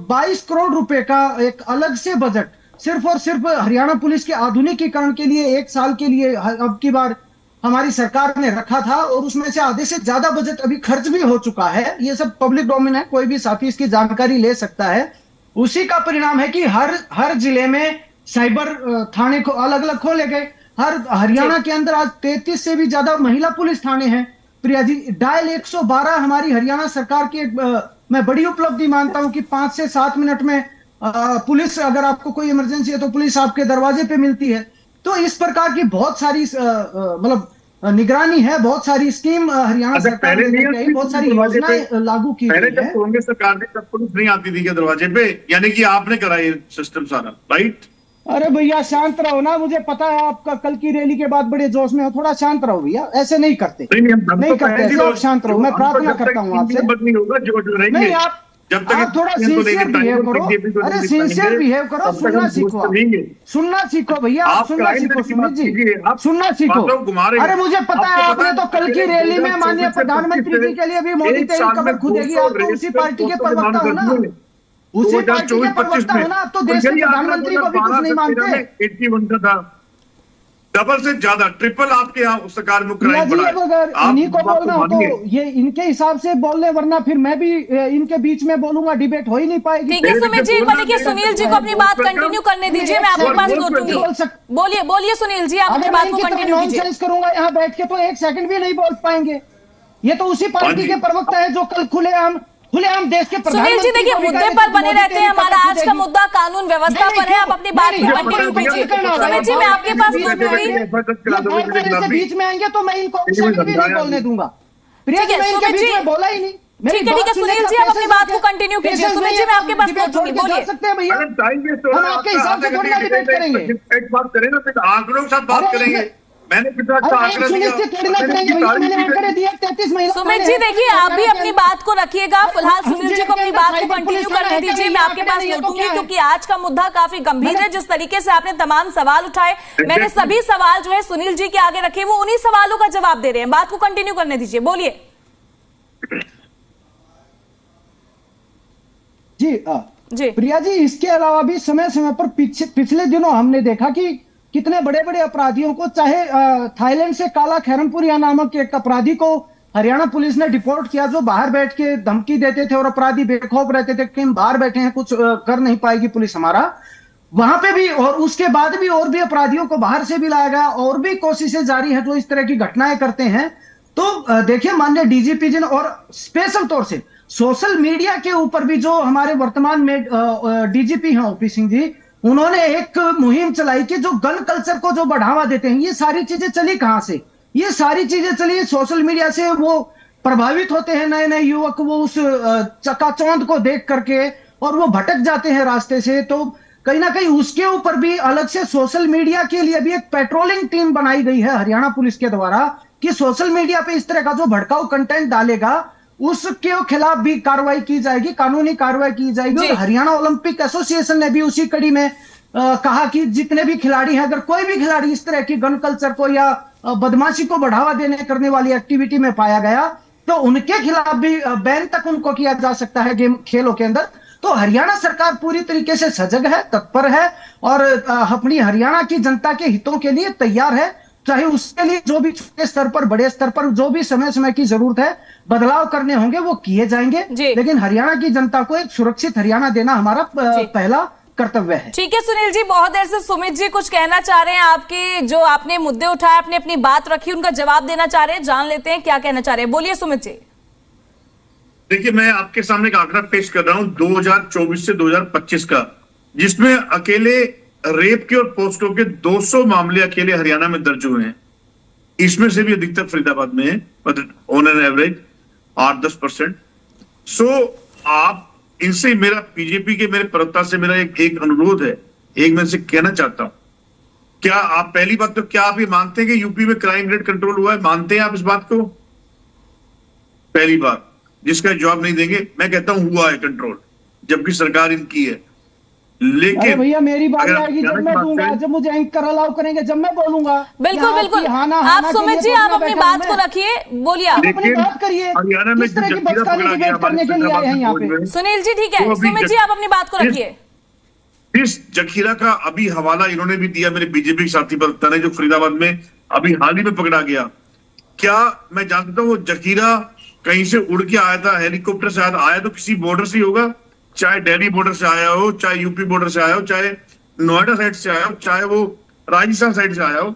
22 करोड़ रुपए का एक अलग से बजट सिर्फ और सिर्फ हरियाणा पुलिस के आधुनिकीकरण के लिए 1 साल के लिए अब की बार हमारी सरकार ने रखा था, और उसमें से आधे से ज्यादा बजट अभी खर्च भी हो चुका है। ये सब पब्लिक डोमेन है, कोई भी साथी इसकी जानकारी ले सकता है। उसी का परिणाम है कि हर जिले में साइबर थाने को अलग अलग खोले गए। हरियाणा के अंदर आज 33 से भी ज्यादा महिला पुलिस थाने हैं। प्रिया जी, डायल 112 हमारी हरियाणा सरकार की मैं बड़ी उपलब्धि मानता हूं कि 5 से 7 मिनट में पुलिस, अगर आपको कोई इमरजेंसी है तो पुलिस आपके दरवाजे पे मिलती है। तो इस प्रकार की बहुत सारी मतलब निगरानी है, बहुत सारी स्कीम हरियाणा सरकार ने बहुत सारी योजनाएं लागू की पहले गई जब है। कांग्रेस सरकार ने तब पुलिस नहीं आती थी के दरवाजे पे, यानी कि आपने करा ये सिस्टम सारा, राइट? अरे भैया शांत रहो ना, मुझे पता है आपका कल की रैली के बाद बड़े जोश में हो, थोड़ा शांत रहो भैया, ऐसे नहीं करते, नहीं करते ऐसे, आप शांत रहो, मैं प्रार्थना करता हूँ आपसे। नहीं होगा जो नहीं, आप थोड़ा सिंसियर बिहेव करो, अरे सिंसियर बिहेव करो, सुनना सीखो, सुनना सीखो भैया, आप सुनना सीखो, सुमित जी आप सुनना सीखो। अरे मुझे पता है, आपने तो कल की रैली में माननीय प्रधानमंत्री जी के लिए भी मोदी तेरी कमर खुदेगी, आप तो उसी पार्टी के प्रवक्ता हो ना, उसी पार्टी के प्रवक्ता हो ना, आप तो देश के प्रधानमंत्री को भी कुछ नहीं मानते। 81 का था, डबल से ज्यादा, ट्रिपल आपके यहाँ सरकार में क्राइम बढ़ा है। अगर इन्हीं को बोलना हो तो ये इनके हिसाब से बोल ले, वरना फिर मैं भी इनके बीच में बोलूंगा, डिबेट हो ही नहीं पाएगी। ठीक है सुमित जी, देखिए सुनील जी को अपनी बात कंटिन्यू करने दीजिए, मैं आपके पास लौटूंगी। बोलिए सुनील जी, आप अपनी बात को कंटिन्यू कीजिए। करूंगा यहाँ बैठ के तो 1 सेकंड भी नहीं बोल पाएंगे। ये तो उसी पार्टी के प्रवक्ता है जो कल खुलेआम देश के सुनील जी देखिए, मुद्दे पर बने रहते हैं। हमारा आज का मुद्दा कानून व्यवस्था पर है, आप अपनी बात को कंटिन्यू कीजिए। सुमित जी, मैं आपके पास बीच में आएंगे तो मैं इनको भी नहीं बोलने दूंगा। प्रिया जी, मैं इनके बीच में बोला ही नहीं। ठीक है सुनील जी, आप अपनी बात को कंटिन्यू कीजिए। सुमित जी, मैं आपके पास लौटूंगी, बोलिए। सकते हैं भैया, हम आपके हिसाब से थोड़ी ना डिबेट करेंगे। एक बात करें ना, फिर आंकड़ों के साथ बात करेंगे। मैंने सुमित जी देखिए, आप भी अपनी बात को रखिएगा, फिलहाल सुनील जी को अपनी बात को कंटिन्यू करने दीजिए, मैं आपके पास लौटूंगी, क्योंकि आज का मुद्दा काफी गंभीर है। जिस तरीके से आपने तमाम सवाल उठाए, मैंने सभी सवाल जो है सुनील जी के आगे रखे, वो उन्हीं सवालों का जवाब दे रहे हैं। बात को कंटिन्यू करने दीजिए, बोलिए। जी प्रिया जी, इसके अलावा भी समय समय पर पिछले दिनों हमने देखा कि कितने बड़े बड़े अपराधियों को, चाहे थाईलैंड से काला खैरमपुरिया नामक एक अपराधी को हरियाणा पुलिस ने डिपोर्ट किया, जो बाहर बैठ के धमकी देते थे और अपराधी बेखौफ रहते थे कि हम बाहर बैठे हैं, कुछ कर नहीं पाएगी पुलिस हमारा। वहां पे भी, और उसके बाद भी और भी अपराधियों को बाहर से भी लाया गया, और भी कोशिशें जारी है जो इस तरह की घटनाएं करते हैं। तो देखिए, माननीय डीजीपी जी ने, और स्पेशल तौर से सोशल मीडिया के ऊपर भी जो हमारे वर्तमान में डीजीपी हैं ओपी सिंह जी, उन्होंने एक मुहिम चलाई कि जो गन कल्चर को जो बढ़ावा देते हैं, ये सारी चीजें चली कहां से? ये सारी चीजें चली सोशल मीडिया से। वो प्रभावित होते हैं नए नए युवक, वो उस चकाचौंध को देख करके, और वो भटक जाते हैं रास्ते से। तो कहीं ना कहीं उसके ऊपर भी अलग से सोशल मीडिया के लिए भी एक पेट्रोलिंग टीम बनाई गई है हरियाणा पुलिस के द्वारा, कि सोशल मीडिया पे इस तरह का जो भड़काऊ कंटेंट डालेगा उसके खिलाफ भी कार्रवाई की जाएगी, कानूनी कार्रवाई की जाएगी। और हरियाणा ओलंपिक एसोसिएशन ने भी उसी कड़ी में कहा कि जितने भी खिलाड़ी हैं, अगर कोई भी खिलाड़ी इस तरह की गन कल्चर को या बदमाशी को बढ़ावा देने करने वाली एक्टिविटी में पाया गया, तो उनके खिलाफ भी बैन तक उनको किया जा सकता है गेम खेलों के अंदर। तो हरियाणा सरकार पूरी तरीके से सजग है, तत्पर है, और अपनी हरियाणा की जनता के हितों के लिए तैयार है। चाहे उसके लिए जो भी छोटे स्तर पर, बड़े स्तर पर जो भी समय समय की जरूरत है, बदलाव करने होंगे, वो किए जाएंगे। लेकिन हरियाणा की जनता को एक सुरक्षित हरियाणा देना हमारा पहला कर्तव्य है। ठीक है सुनील जी, बहुत देर से सुमित जी कुछ कहना चाह रहे हैं, आपके जो आपने मुद्दे उठाए, आपने अपनी बात रखी, उनका जवाब देना चाह रहे हैं, जान लेते हैं क्या कहना चाह रहे हैं। बोलिए सुमित जी। देखिए, मैं आपके सामने एक आंकड़ा पेश कर रहा हूं 2024 से 2025 का, जिसमें अकेले रेप के और पोस्को के 200 मामले अकेले हरियाणा में दर्ज हुए हैं। इसमें से भी अधिकतर फरीदाबाद में है, ऑन एन एवरेज 8-10%। सो आप इनसे मेरा बीजेपी के मेरे प्रवक्ता से मेरा एक अनुरोध है, एक मैं इनसे कहना चाहता हूं, क्या आप पहली बात तो क्या आप ये मानते हैं कि यूपी में क्राइम रेट कंट्रोल हुआ है? मानते हैं आप इस बात को? पहली बात, जिसका जवाब नहीं देंगे, मैं कहता हूं हुआ है कंट्रोल, जबकि सरकार इनकी है। लेकिन भैया मेरी बात आएगी जब मैं दूंगा, जब मुझे एंकर अलाउ करेंगे, जब मैं बोलूंगा। बिल्कुल बिल्कुल, आप सुमित जी आप अपनी बात को रखिए, बोलिए आप अपनी बात करिए। हरियाणा में किस तरह की बचकानी डिबेट करने के लिए आए हैं यहाँ पे? सुनील जी ठीक है, सुमित जी आप अपनी बात को रखिए। इस जखीरा का अभी हवाला इन्होंने भी दिया, मेरे बीजेपी साथी प्रवक्ता ने, जो फरीदाबाद में अभी हाल ही में पकड़ा गया। क्या मैं जानता हूँ वो जखीरा कहीं से उड़ के आया था, हेलीकॉप्टर से आया तो किसी बॉर्डर से ही होगा, चाहे दिल्ली बॉर्डर से आया हो, चाहे यूपी बॉर्डर से आया हो, चाहे नोएडा साइड से आया हो, चाहे वो राजस्थान साइड से आया हो,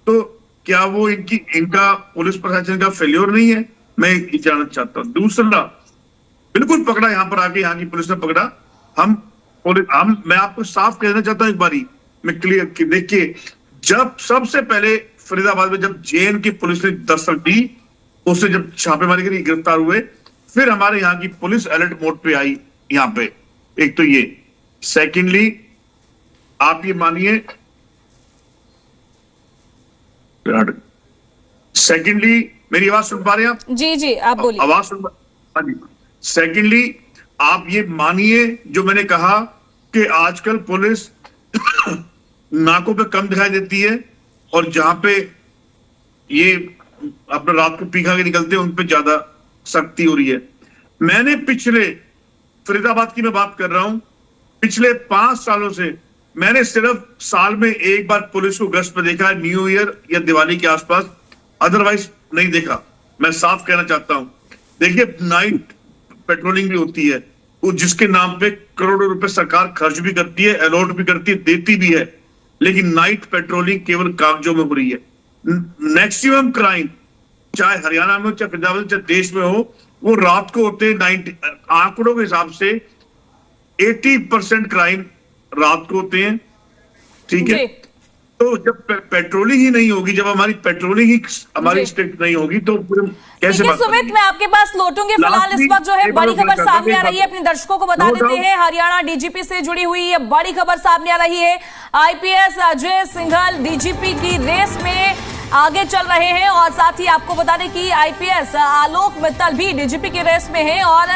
तो क्या वो इनका पुलिस प्रशासन का फेल्योर नहीं है? मैं ये जानना चाहता हूँ। दूसरा, बिल्कुल पकड़ा यहाँ पर आके, यहाँ की पुलिस ने पकड़ा। मैं आपको साफ कहना चाहता हूँ एक बारी, मैं क्लियर देखिए, जब सबसे पहले फरीदाबाद में जब जेएन की पुलिस ने दस्तक दी, उससे जब छापेमारी करी, गिरफ्तार हुए, फिर हमारे यहाँ की पुलिस अलर्ट मोड पे आई। यहाँ पे एक तो ये, सेकेंडली आप ये मानिए, सेकेंडली मेरी आवाज सुन पा रहे हैं आप? जी जी आप बोलिए। आवाज सुन पा? सेकेंडली आप ये मानिए जो मैंने कहा कि आजकल पुलिस नाकों पे कम दिखाई देती है, और जहां पे ये अपने रात को पी खा के निकलते हैं उन पे ज्यादा सख्ती हो रही है। मैंने पिछले, फरीदाबाद की मैं बात कर रहा हूं, पिछले 5 सालों से मैंने सिर्फ साल में एक बार पुलिस को गश्त पे देखा है, न्यू ईयर या दिवाली के आसपास, अदरवाइज नहीं देखा। मैं साफ कहना चाहता हूं, देखिए नाइट पेट्रोलिंग भी होती है, वो जिसके नाम पे करोड़ों रुपए सरकार खर्च भी करती है, अलॉट भी करती है, देती भी है, लेकिन नाइट पेट्रोलिंग केवल कागजों में हो रही है। मैक्सिमम क्राइम चाहे हरियाणा में हो, चाहे फरीदाबाद, चाहे देश में हो, वो रात को होते हैं। 90 आंकड़ों के हिसाब से 80% क्राइम रात को होते हैं, ठीक है? तो जब पेट्रोलिंग ही नहीं होगी, जब हमारी पेट्रोलिंग ही हमारी स्ट्रिक्ट नहीं होगी, तो कैसे बात? सुमित, मैं आपके पास लौटूंगी। फिलहाल इस वक्त जो है बड़ी खबर सामने आ रही है, अपने दर्शकों को बता देते हैं, हरियाणा डीजीपी से जुड़ी हुई है बड़ी खबर सामने आ रही है। आईपीएस अजय सिंघल डीजीपी की रेस में आगे चल रहे हैं, और साथ ही आपको बता दें कि आईपीएस आलोक मित्तल भी डीजीपी की रेस में है, और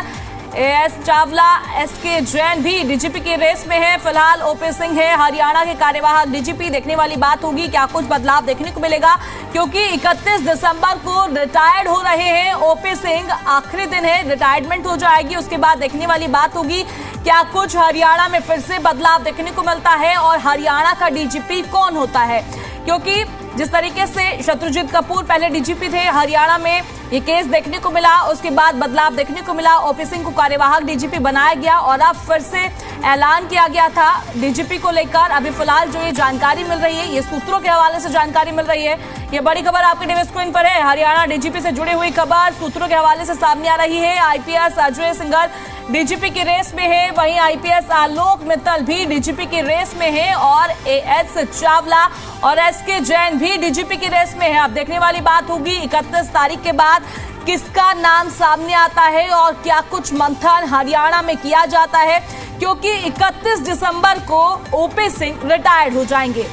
एस चावला, एसके जैन भी डीजीपी की रेस में है। फिलहाल ओपी सिंह है हरियाणा के कार्यवाहक डीजीपी। देखने वाली बात होगी क्या कुछ बदलाव देखने को मिलेगा, क्योंकि 31 दिसंबर को रिटायर्ड हो रहे हैं ओपी सिंह। आखिरी दिन है, रिटायरमेंट हो जाएगी, उसके बाद देखने वाली बात होगी क्या कुछ हरियाणा में फिर से बदलाव देखने को मिलता है, और हरियाणा का डीजीपी कौन होता है। क्योंकि जिस तरीके से शत्रुजीत कपूर पहले डीजीपी थे, हरियाणा में ये केस देखने को मिला, उसके बाद बदलाव देखने को मिला, ओपी सिंह को कार्यवाहक डीजीपी बनाया गया, और अब फिर से ऐलान किया गया था डीजीपी को लेकर। अभी फिलहाल जो ये जानकारी मिल रही है, ये सूत्रों के हवाले से जानकारी मिल रही है, ये बड़ी खबर आपके टीवी स्क्रीन पर है। हरियाणा डीजीपी से जुड़ी हुई खबर सूत्रों के हवाले से सामने आ रही है। आईपीएस अजय सिंघल डीजीपी की रेस में है, वहीं आईपीएस आलोक मित्तल भी डीजीपी की रेस में है, और एएस चावला और एसके जैन भी डीजीपी की रेस में है। अब देखने वाली बात होगी 31 तारीख के बाद किसका नाम सामने आता है, और क्या कुछ मंथन हरियाणा में किया जाता है, क्योंकि 31 दिसंबर को ओपी सिंह रिटायर्ड हो जाएंगे।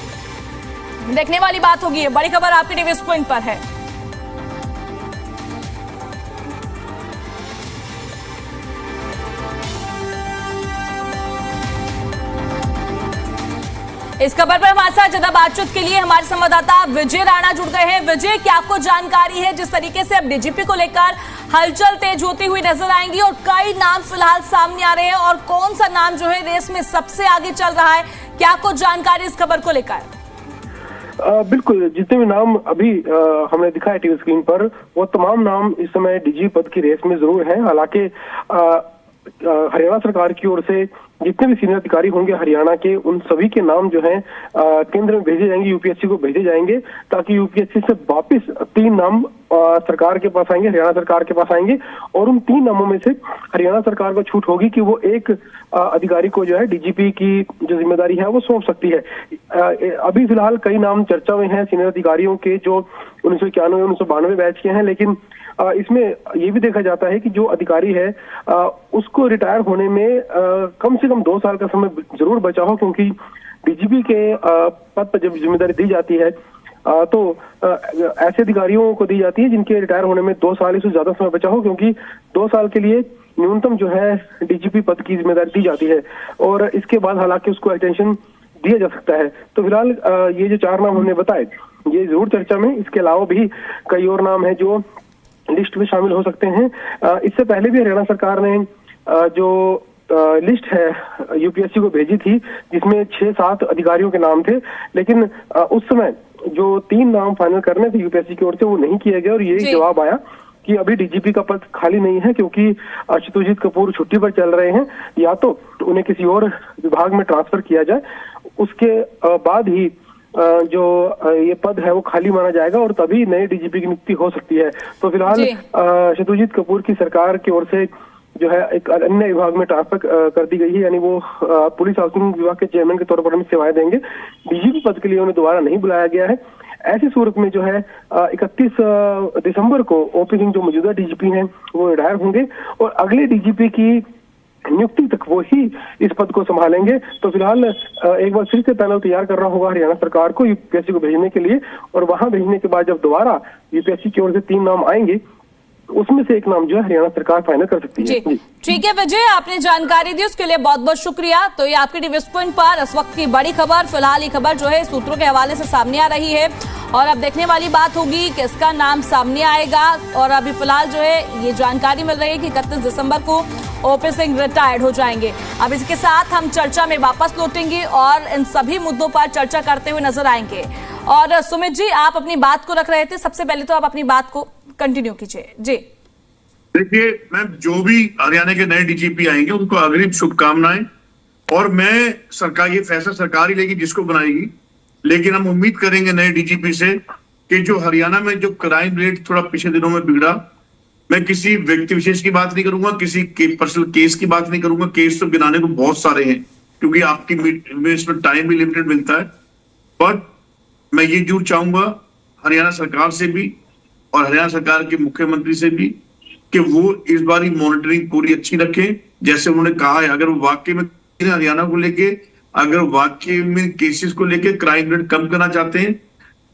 देखने वाली बात होगी, बड़ी खबर आपके टीवी स्क्रीन पर है। इस खबर पर हमारे साथ ज्यादा बातचीत के लिए हमारे संवाददाता विजय राणा जुड़ गए हैं। विजय, क्या आपको जानकारी है जिस तरीके से अब डीजीपी को लेकर हलचल तेज होती हुई नजर आएंगी, और कई नाम फिलहाल सामने आ रहे हैं, और कौन सा नाम जो है रेस में सबसे आगे चल रहा है, क्या कुछ जानकारी इस खबर को लेकर? बिल्कुल, जितने भी नाम अभी हमने दिखाया टीवी स्क्रीन पर, वो तमाम नाम इस समय डीजी पद की रेस में जरूर हैं। हालांकि हरियाणा सरकार की ओर से जितने भी सीनियर अधिकारी होंगे हरियाणा के, उन सभी के नाम जो हैं केंद्र में भेजे जाएंगे, यूपीएससी को भेजे जाएंगे, ताकि यूपीएससी से वापस 3 नाम सरकार के पास आएंगे, हरियाणा सरकार के पास आएंगे, और उन 3 नामों में से हरियाणा सरकार को छूट होगी कि वो एक अधिकारी को जो है डीजीपी की जो जिम्मेदारी है वो सौंप सकती है। अभी फिलहाल कई नाम चर्चा में हैं सीनियर अधिकारियों के जो 1991 1992 बैच के हैं, लेकिन इसमें ये भी देखा जाता है कि जो अधिकारी है उसको रिटायर होने में कम से कम 2 साल का समय जरूर बचा हो, क्योंकि डीजीपी के पद पर जब जिम्मेदारी दी जाती है तो ऐसे अधिकारियों को दी जाती है जिनके रिटायर होने में 2 साल से ज्यादा समय बचा हो, क्योंकि 2 साल के लिए न्यूनतम जो है डीजीपी पद की जिम्मेदारी दी जाती है, और इसके बाद हालांकि उसको एक्सटेंशन दिया जा सकता है। तो फिलहाल ये जो 4 नाम हमने बताए ये जरूर चर्चा में, इसके अलावा भी कई और नाम है जो लिस्ट में शामिल हो सकते हैं। इससे पहले भी हरियाणा सरकार ने जो लिस्ट है यूपीएससी को भेजी थी, जिसमें 6-7 अधिकारियों के नाम थे, लेकिन उस समय जो 3 नाम फाइनल करने थे यूपीएससी की ओर से वो नहीं किया गया, और यही जवाब आया कि अभी डीजीपी का पद खाली नहीं है, क्योंकि शत्रुजीत कपूर छुट्टी पर चल रहे हैं, या तो उन्हें किसी और विभाग में ट्रांसफर किया जाए, उसके बाद ही जो ये पद है वो खाली माना जाएगा और तभी नए डीजीपी की नियुक्ति हो सकती है। तो फिलहाल शत्रुजीत कपूर की सरकार की ओर से जो है एक अन्य विभाग में ट्रांसफर कर दी गई है, यानी वो पुलिस हाउसिंग विभाग के चेयरमैन के तौर पर हमें सेवाएं देंगे। डीजीपी पद के लिए उन्हें दोबारा नहीं बुलाया गया है। ऐसी सूरत में जो है 31 दिसंबर को ओपी सिंह जो मौजूदा डीजीपी हैं वो रिटायर होंगे, और अगले डीजीपी की नियुक्ति तक वो ही इस पद को संभालेंगे। तो फिलहाल एक बार फिर से पैनल तैयार करना होगा हरियाणा सरकार को यूपीएससी को भेजने के लिए, और वहां भेजने के बाद जब दोबारा यूपीएससी की ओर से 3 नाम आएंगे, उसमें से एक नाम जो है हरियाणा सरकार फाइनल कर सकती है। जी ठीक है विजय, आपने जानकारी दी उसके लिए बहुत बहुत शुक्रिया। तो ये आपके टीवी स्क्रीन पर इस वक्त की बड़ी खबर, फिलहाल ये खबर जो है सूत्रों के हवाले से सामने आ रही है, और अब देखने वाली बात होगी कि इसका नाम सामने आएगा। और अभी फिलहाल जो है ये जानकारी मिल रही है कि 31 दिसंबर को ओपी सिंह रिटायर्ड हो जाएंगे। अब इसके साथ हम चर्चा में वापस लौटेंगे और इन सभी मुद्दों पर चर्चा करते हुए नजर आएंगे। और सुमित जी, आप अपनी बात को रख रहे थे, सबसे पहले तो आप अपनी बात को कंटिन्यू कीजिए। जी देखिए, मैं जो भी हरियाणा के नए डीजीपी आएंगे उनको अग्रिम शुभकामनाएं, और मैं सरकार ये फैसला सरकार ही लेगी जिसको बनाएगी, लेकिन हम उम्मीद करेंगे नए डीजीपी से कि जो हरियाणा में जो क्राइम रेट थोड़ा पिछले दिनों में बिगड़ा, मैं किसी व्यक्ति विशेष की बात नहीं करूंगा, किसी पर्सनल केस की बात नहीं करूंगा, केस तो गिनाने को बहुत सारे हैं क्योंकि आपकी इसमें टाइम भी लिमिटेड मिलता है, बट मैं ये जरूर चाहूंगा हरियाणा सरकार से भी और हरियाणा सरकार के मुख्यमंत्री से भी कि वो इस बार मॉनिटरिंग पूरी अच्छी रखें, जैसे उन्होंने कहा है। अगर वाकई में हरियाणा को लेके, अगर वाकई में केसेस को लेके क्राइम रेट कम करना चाहते हैं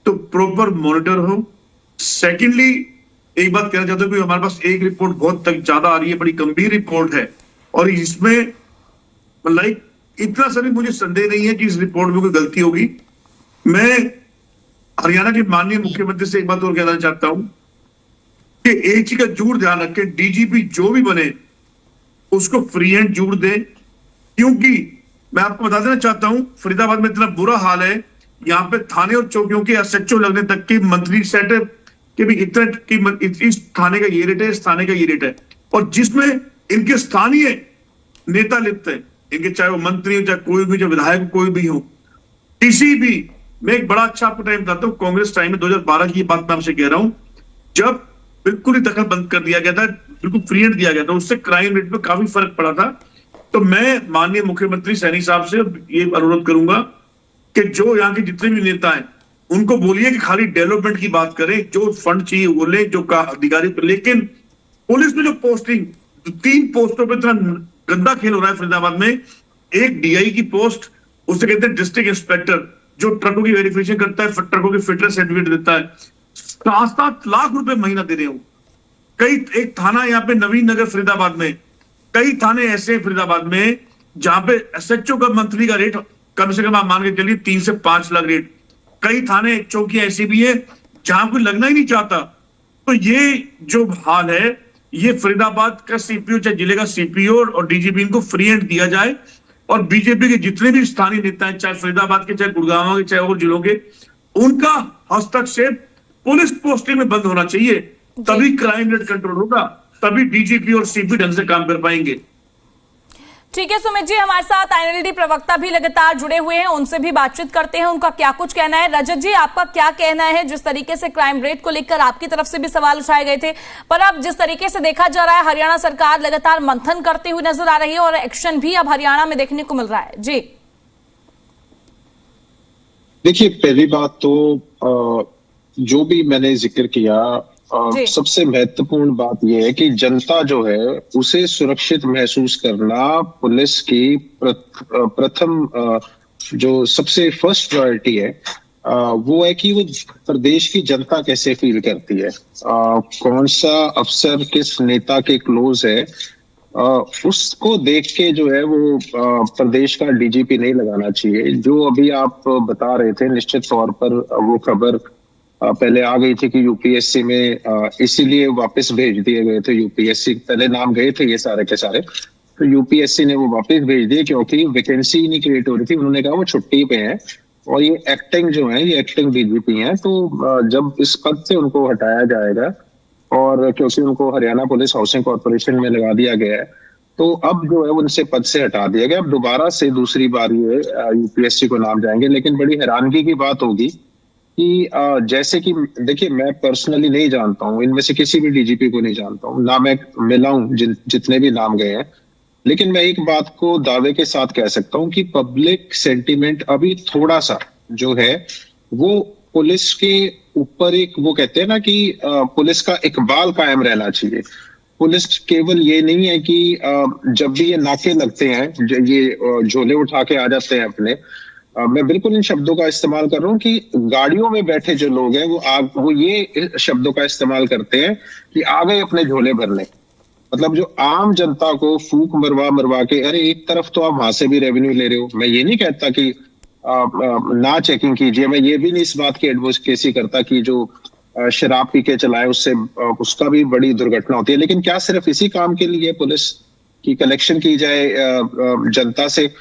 तो प्रॉपर मॉनिटर हो। सेकेंडली एक बात कहना चाहता हूँ कि हमारे पास एक रिपोर्ट बहुत तक ज्यादा आ रही है, बड़ी गंभीर रिपोर्ट है, और इसमें लाइक इतना सभी मुझे संदेह नहीं है कि इस रिपोर्ट में कोई गलती होगी। मैं हरियाणा के माननीय मुख्यमंत्री से एक बात और कहना चाहता हूं कि एक चीज का जरूर ध्यान रखें, डीजीपी जो भी बने उसको फ्री हैंड जरूर दें, क्योंकि मैं आपको बता देना चाहता हूं फरीदाबाद में इतना बुरा हाल है, यहाँ पे थाने और चौकियों के एसएचओ लगने तक की मंथली सेट के भी इतना कि इस थाने का ये रेट है, इस थाने का ये रेट है, और जिसमें इनके स्थानीय नेता लिप्त है, इनके चाहे वो मंत्री हो, चाहे कोई भी, चाहे विधायक कोई भी हो, किसी भी। मैं एक बड़ा अच्छा आपको टाइम बताता हूँ, कांग्रेस टाइम में 2012 की बात मैं आपसे कह रहा हूं, जब बिल्कुल ही दखल बंद कर दिया गया था, बिल्कुल फ्री हैंड दिया गया था, उससे क्राइम रेट में काफी फर्क पड़ा था। तो मैं माननीय मुख्यमंत्री सैनी साहब से ये अनुरोध करूंगा कि जो यहाँ के जितने भी नेता हैं उनको बोलिए कि खाली डेवलपमेंट की बात करें, जो फंड चाहिए वो ले, जो अधिकारी, लेकिन पुलिस में जो पोस्टिंग 3 पोस्टों पर इतना गंदा खेल हो रहा है फरीदाबाद में। एक डीआई की पोस्ट, उसे कहते हैं डिस्ट्रिक्ट इंस्पेक्टर, जो ट्रकों की वेरिफिकेशन करता है, ट्रकों की फिटनेस सर्टिफिकेट देता है, 7-7 लाख रुपए महीना दे रहे हो। एक थाना यहाँ पे नवीन नगर फरीदाबाद में, कई थाने ऐसे हैं फरीदाबाद में जहां पे एसएचओ का मंथली का रेट कम से कम आप मान के चलिए 3 से 5 लाख रेट। कई थाने चौकियां ऐसी भी है जहां कोई लगना ही नहीं चाहता। तो ये जो हाल है, ये फरीदाबाद का सीपीओ, चाहे जिले का सीपीओ और डीजीपी, इनको फ्री हैंड दिया जाए, और बीजेपी के जितने भी स्थानीय नेता हैं, चाहे फरीदाबाद के, चाहे गुड़गांव के, चाहे और जिलों के, उनका हस्तक्षेप पुलिस पोस्टिंग में बंद होना चाहिए, तभी क्राइम रेट कंट्रोल होगा, तभी डीजीपी और सीपी ढंग से काम कर पाएंगे। ठीक है सुमित जी, हमारे साथ आईएनएलडी प्रवक्ता भी लगातार जुड़े हुए हैं, उनसे भी बातचीत करते हैं, उनका क्या कुछ कहना है। रजत जी, आपका क्या कहना है जिस तरीके से क्राइम रेट को लेकर आपकी तरफ से भी सवाल उठाए गए थे, पर अब जिस तरीके से देखा जा रहा है हरियाणा सरकार लगातार मंथन करते हुए नजर आ रही है और एक्शन भी अब हरियाणा में देखने को मिल रहा है। जी देखिए, पहली बात तो जो भी मैंने जिक्र किया, सबसे महत्वपूर्ण बात यह है कि जनता जो है उसे सुरक्षित महसूस करना पुलिस की प्रथम जो सबसे फर्स्ट प्रायोरिटी है, वो है कि वो प्रदेश की जनता कैसे फील करती है, कौन सा अफसर किस नेता के क्लोज है, उसको देख के जो है वो प्रदेश का डीजीपी नहीं लगाना चाहिए। जो अभी आप बता रहे थे, निश्चित तौर पर वो खबर पहले आ गई थी कि यूपीएससी में इसीलिए वापस भेज दिए गए थे। यूपीएससी पहले नाम गए थे ये सारे के सारे, तो यूपीएससी ने वो वापस भेज दिए क्योंकि वैकेंसी नहीं क्रिएट हो रही थी। उन्होंने कहा वो छुट्टी पे हैं और ये एक्टिंग जो है, ये एक्टिंग डीजीपी हैं, तो जब इस पद से उनको हटाया जाएगा और क्योंकि उनको हरियाणा पुलिस हाउसिंग कॉर्पोरेशन में लगा दिया गया है, तो अब जो है उनसे पद से हटा दिया गया। अब दोबारा से दूसरी बार ये यूपीएससी को नाम जाएंगे। लेकिन बड़ी हैरानगी की बात होगी कि जैसे कि देखिए, मैं पर्सनली नहीं जानता हूँ, इनमें से किसी भी डीजीपी को नहीं जानता हूँ, ना मैं मिला हूँ जितने भी नाम गए हैं, लेकिन मैं एक बात को दावे के साथ कह सकता हूँ कि पब्लिक सेंटीमेंट अभी थोड़ा सा जो है वो पुलिस के ऊपर एक, वो कहते हैं ना कि पुलिस का इकबाल कायम रहना चाहिए। पुलिस केवल ये नहीं है कि जब भी ये नाके लगते हैं, ये झोले उठा के आ जाते हैं अपने, मैं बिल्कुल इन शब्दों का इस्तेमाल कर रहा हूँ कि गाड़ियों में बैठे जो लोग हैं वो ये शब्दों का इस्तेमाल करते हैं कि आ गए अपने झोले भरने। मतलब जो आम जनता को फूक मरवा के, अरे एक तरफ तो आप वहां से भी रेवेन्यू ले रहे हो। मैं ये नहीं कहता कि ना चेकिंग कीजिए, मैं ये भी नहीं इस बात की एडवोकेसी करता कि जो शराब पी के चलाए उससे उसका भी बड़ी दुर्घटना होती है। लेकिन क्या सिर्फ इसी काम के लिए पुलिस की कलेक्शन की जाए जनता से?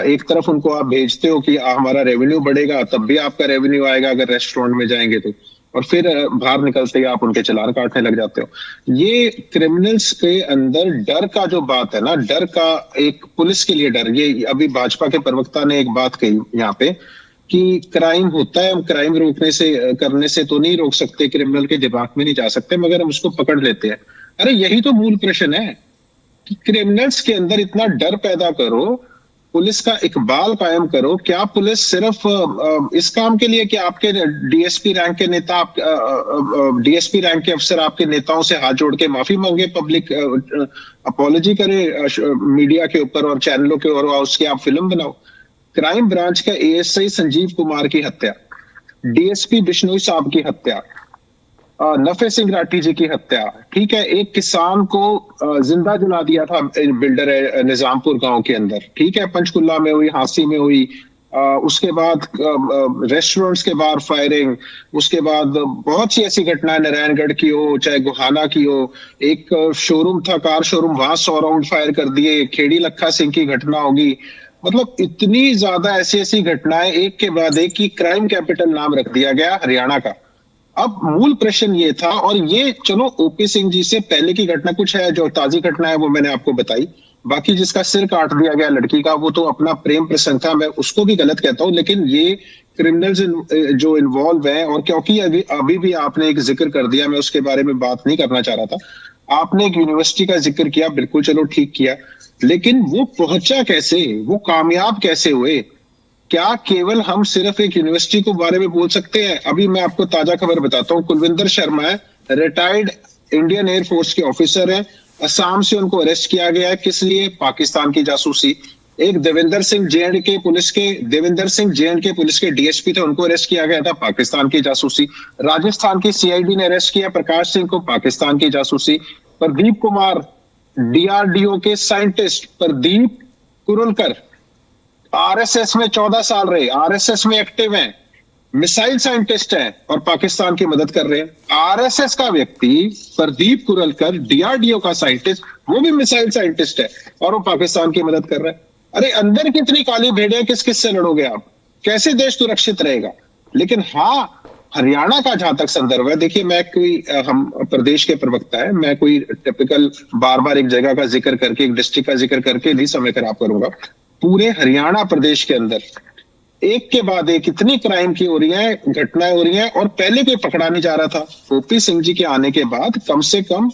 एक तरफ उनको आप भेजते हो कि हमारा रेवेन्यू बढ़ेगा, तब भी आपका रेवेन्यू आएगा अगर रेस्टोरेंट में जाएंगे तो, और फिर बाहर निकलते ही आप उनके चालान काटने लग जाते हो। ये क्रिमिनल्स के अंदर डर का जो बात है ना, डर का एक पुलिस के लिए डर, ये अभी भाजपा के प्रवक्ता ने एक बात कही यहाँ पे कि क्राइम होता है, हम क्राइम रोकने से करने से तो नहीं रोक सकते, क्रिमिनल के दिमाग में नहीं जा सकते, मगर हम उसको पकड़ लेते हैं। अरे यही तो मूल प्रश्न है कि क्रिमिनल्स के अंदर इतना डर पैदा करो, पुलिस का इकबाल कायम करो। क्या पुलिस सिर्फ इस काम के लिए कि आपके डीएसपी रैंक के नेता, डीएसपी रैंक के अफसर आपके नेताओं से हाथ जोड़ के माफी मांगे, पब्लिक अपॉलॉजी करे मीडिया के ऊपर और चैनलों के, और उसकी आप फिल्म बनाओ? क्राइम ब्रांच का एएसआई संजीव कुमार की हत्या, डीएसपी बिश्नोई साहब की हत्या, नफे सिंह राठी जी की हत्या, ठीक है, एक किसान को जिंदा जला दिया था बिल्डर है निजामपुर गांव के अंदर, ठीक है, पंचकुला में हुई, हांसी में हुई, उसके बाद रेस्टोरेंट्स के बाहर फायरिंग, उसके बाद बहुत सी ऐसी घटनाएं नारायणगढ़ की हो चाहे गोहाना की हो, एक शोरूम था कार शोरूम, वहां 100 राउंड फायर कर दिए, खेड़ी लखा सिंह की घटना होगी। मतलब इतनी ज्यादा ऐसी ऐसी घटनाएं एक के बाद एक की क्राइम कैपिटल नाम रख दिया गया हरियाणा का। अब मूल प्रश्न ये था, और ये चलो ओपी सिंह जी से पहले की घटना कुछ है जो ताजी घटना है वो मैंने आपको बताई, बाकी जिसका सिर काट दिया गया लड़की का वो तो अपना प्रेम प्रसंग था, मैं उसको भी गलत कहता हूं, लेकिन ये क्रिमिनल्स जो इन्वॉल्व है, और क्योंकि अभी भी आपने एक जिक्र कर दिया, मैं उसके बारे में बात नहीं करना चाह रहा था, आपने एक यूनिवर्सिटी का जिक्र किया, बिल्कुल चलो ठीक किया, लेकिन वो पहुंचा कैसे, वो कामयाब कैसे हुए? क्या केवल हम सिर्फ एक यूनिवर्सिटी के बारे में बोल सकते हैं? अभी मैं आपको ताजा खबर बताता हूँ, कुलविंदर शर्मा है, रिटायर्ड इंडियन एयरफोर्स के ऑफिसर हैं, असम से उनको अरेस्ट किया गया है, किस लिए? पाकिस्तान की जासूसी। एक देवेंद्र सिंह जेएंडके पुलिस के डीएसपी थे, उनको अरेस्ट किया गया था, पाकिस्तान की जासूसी। राजस्थान की सीआईडी ने अरेस्ट किया प्रकाश सिंह को, पाकिस्तान की जासूसी। प्रदीप कुमार डीआरडीओ के साइंटिस्ट प्रदीप कुरलकर आरएसएस में 14 साल रहे, आरएसएस में एक्टिव हैं, मिसाइल साइंटिस्ट हैं और पाकिस्तान की मदद कर रहे हैं। आरएसएस का व्यक्ति प्रदीप कुरलकर डीआरडीओ का साइंटिस्ट, वो भी मिसाइल साइंटिस्ट है और वो पाकिस्तान की मदद कर रहा है। अरे अंदर कितनी काली भेड़ियां, किस किस से लड़ोगे आप? कैसे देश सुरक्षित रहेगा? लेकिन हाँ, हरियाणा का जहां तक संदर्भ है, देखिए मैं हम प्रदेश के प्रवक्ता है, मैं कोई टिपिकल बार बार एक जगह का जिक्र करके, एक डिस्ट्रिक्ट का जिक्र करके नहीं समय खराब करूंगा। पूरे हरियाणा प्रदेश के अंदर एक के बाद एक इतनी क्राइम की हो रही है, घटनाएं हो रही हैं, और पहले कोई पकड़ा नहीं जा रहा था। ओपी सिंह जी के आने के बाद कम से कम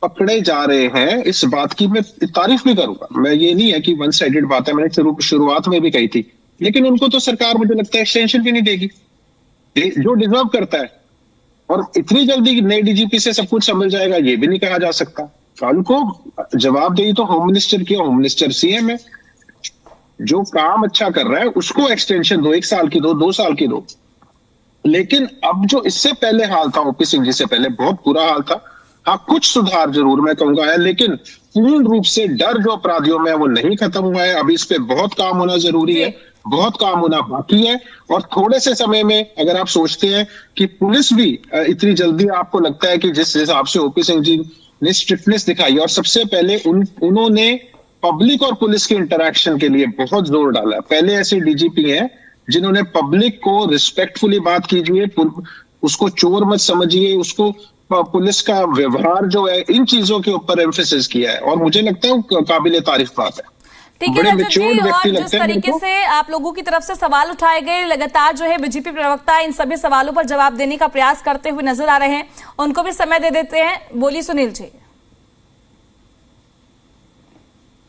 पकड़े जा रहे हैं। इस बात की मैं तारीफ भी करूंगा, मैं ये नहीं है कि वन साइडेड बात है, मैंने शुरुआत में भी कही थी, लेकिन उनको तो सरकार मुझे लगता है एक्सटेंशन भी नहीं देगी जो डिजर्व करता है। और इतनी जल्दी नए डीजीपी से सब कुछ समझ जाएगा ये भी नहीं कहा जा सकता। कल को जवाबदेही तो होम मिनिस्टर की, होम मिनिस्टर सीएम है। जो काम अच्छा कर रहा है उसको एक्सटेंशन दो, 1 साल की दो, 2 साल की दो। लेकिन अब जो इससे पहले हाल था, ओपी सिंह जी से पहले बहुत बुरा हाल था। हाँ, कुछ सुधार जरूर मैं कहूंगा है, लेकिन पूर्ण रूप से डर जो अपराधियों में है वो नहीं खत्म हुआ है। अभी इस पे बहुत काम होना जरूरी है, बहुत काम होना बाकी है। और थोड़े से समय में अगर आप सोचते हैं कि पुलिस भी इतनी जल्दी, आपको लगता है कि जिस हिसाब से ओपी सिंह जी ने स्ट्रिक्टनेस दिखाई, और सबसे पहले उन्होंने पब्लिक और पुलिस के इंटरैक्शन के लिए बहुत जोर डाला। पहले ऐसे डीजीपी हैं जिन्होंने पब्लिक को रिस्पेक्टफुली बात कीजिए, उसको चोर मत समझिए, उसको पुलिस का व्यवहार जो है, इन चीजों के ऊपर एम्फेसिस किया है, और मुझे लगता है काबिले तारीफ बात है। ठीक है रजत जी, और जिस तरीके से आप लोगों की तरफ से सवाल उठाए गए, लगातार जो है बीजेपी प्रवक्ता इन सभी सवालों पर जवाब देने का प्रयास करते हुए नजर आ रहे हैं, उनको भी समय दे देते हैं। बोलिए सुनील जी।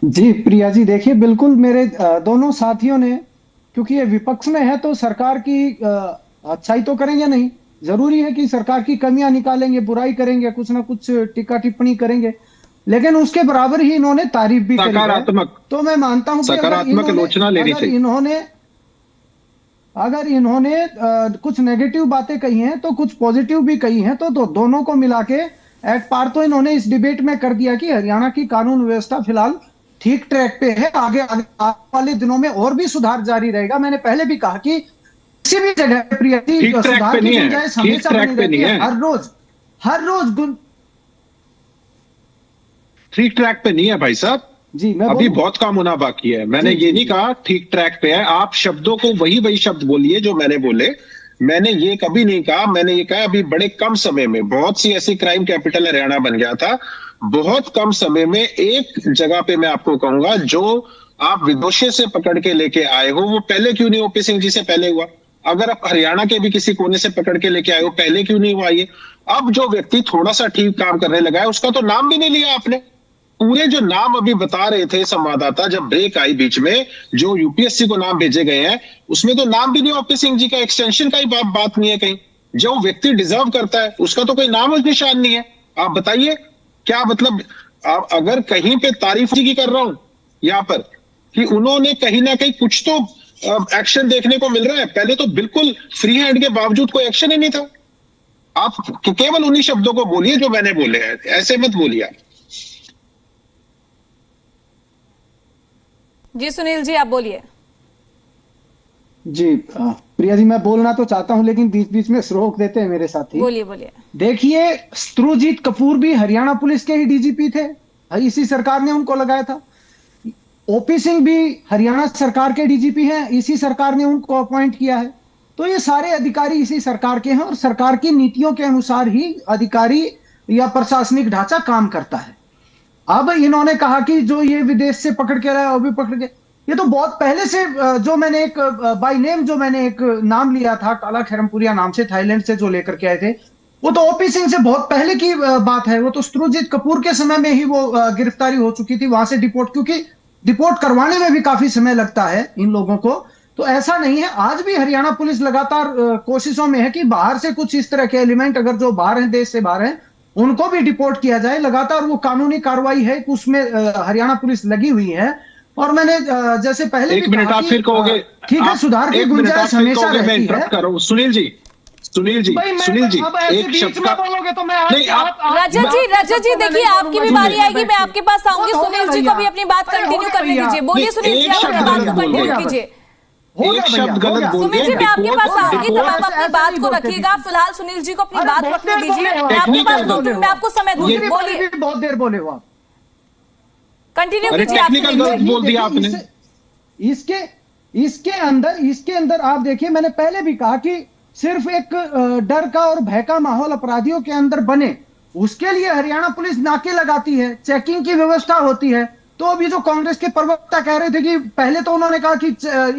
जी प्रिया जी, देखिए बिल्कुल मेरे दोनों साथियों ने, क्योंकि ये विपक्ष में है तो सरकार की अच्छाई तो करेंगे नहीं, जरूरी है कि सरकार की कमियां निकालेंगे, बुराई करेंगे, कुछ ना कुछ टीका टिप्पणी करेंगे, लेकिन उसके बराबर ही इन्होंने तारीफ भी करी है। तो मैं मानता हूं कि अगर इन्होंने कुछ नेगेटिव बातें कही हैं तो कुछ पॉजिटिव भी कही हैं, तो दोनों को मिला के एक पार तो इन्होंने इस डिबेट में कर दिया कि हरियाणा की कानून व्यवस्था फिलहाल ठीक ट्रैक पे है। आगे वाले दिनों में और भी सुधार जारी रहेगा। मैंने पहले भी कहा कि किसी भी जगह प्रिया सुधार की गुंजाइश हमेशा बनी रहती है। हर रोज ठीक ट्रैक पे नहीं है भाई साहब जी, मैं अभी बहुत काम होना बाकी है। मैंने ये नहीं कहा ठीक ट्रैक पे है। आप शब्दों को वही शब्द बोलिए जो मैंने बोले। मैंने ये कभी नहीं कहा, मैंने ये कहा अभी बड़े कम समय में बहुत सी ऐसी क्राइम कैपिटल हरियाणा बन गया था। बहुत कम समय में एक जगह पे मैं आपको कहूंगा, जो आप विदोषी से पकड़ के लेके आए हो वो पहले क्यों नहीं ओपी सिंह जी से पहले हुआ? अगर आप हरियाणा के भी किसी कोने से पकड़ के लेके आए हो, पहले क्यों नहीं हुआ ये? अब जो व्यक्ति थोड़ा सा ठीक काम करने लगा है उसका तो नाम भी नहीं लिया आपने। पूरे जो नाम अभी बता रहे थे संवाददाता, जब ब्रेक आई बीच में, जो यूपीएससी को नाम भेजे गए हैं उसमें तो नाम भी नहीं ओपी सिंह जी का, एक्सटेंशन का ही बात नहीं है कहीं। जो व्यक्ति डिजर्व करता है उसका तो कोई नाम और निशान नहीं है। आप बताइए क्या मतलब? आप अगर कहीं पे तारीफ की कर रहा हूं यहां पर कि उन्होंने कहीं ना कहीं कुछ तो एक्शन देखने को मिल रहा है। पहले तो बिल्कुल फ्री हैंड के बावजूद कोई एक्शन ही नहीं था। आप केवल उन्हीं शब्दों को बोलिए जो मैंने बोले हैं, ऐसे मत बोलिए आप। जी सुनील जी, आप बोलिए। जी प्रिया जी, मैं बोलना तो चाहता हूं लेकिन बीच बीच में रोक देते हैं मेरे साथी। बोलिए बोलिए। देखिए, शत्रुजीत कपूर भी हरियाणा पुलिस के ही डीजीपी थे, इसी सरकार ने उनको लगाया था। ओपी सिंह भी हरियाणा सरकार के डीजीपी हैं, इसी सरकार ने उनको अपॉइंट किया है। तो ये सारे अधिकारी इसी सरकार के हैं और सरकार की नीतियों के अनुसार ही अधिकारी या प्रशासनिक ढांचा काम करता है। अब इन्होंने कहा कि जो ये विदेश से पकड़ के लाया वो भी पकड़ के, ये तो बहुत पहले से जो मैंने एक बाय नेम जो मैंने एक नाम लिया था, काला खैरमपुरिया नाम से, थाईलैंड से जो लेकर के आए थे, वो तो ओपी सिंह से बहुत पहले की बात है। वो तो शत्रुजीत कपूर के समय में ही वो गिरफ्तारी हो चुकी थी, वहां से डिपोर्ट, क्योंकि डिपोर्ट करवाने में भी काफी समय लगता है इन लोगों को। तो ऐसा नहीं है, आज भी हरियाणा पुलिस लगातार कोशिशों में है कि बाहर से कुछ इस तरह के एलिमेंट अगर जो बाहर हैं, देश से बाहर हैं, उनको भी डिपोर्ट किया जाए। लगातार वो कानूनी कार्रवाई है, उसमें हरियाणा पुलिस लगी हुई है। और मैंने जैसे पहले एक मिनट आप फिर कहोगे, ठीक है, सुधार की गुंजाइश हमेशा रहती है। सुनील जी एक शब्द का बोलोगे तो मैं रजत जी देखिए, आपकी भी बारी आएगी, मैं आपके पास आऊंगी। सुनील जी को भी अपनी बात कंटिन्यू करने दीजिए। बोलिए सुनील जी, अपनी बात को कंटिन्यू कीजिए। एक शब्द गलत बोल सुनील जी, मैं आपके पास आऊंगी, तब आप अपनी बात को रखिएगा। फिलहाल सुनील जी को अपनी बात रखने दीजिए। मैं आपके पास मैं आपको समय दूंगी। बोलिए, बहुत देर बोले हो आप, कंटिन्यू कीजिए। टेक्निकल गलत बोल दिया आपने। इसके अंदर आप देखिए, मैंने पहले भी कहा कि सिर्फ एक डर का और भय का माहौल अपराधियों के अंदर बने, उसके लिए हरियाणा पुलिस नाके लगाती है, चेकिंग की व्यवस्था होती है। तो अभी जो कांग्रेस के प्रवक्ता कह रहे थे कि पहले तो उन्होंने कहा कि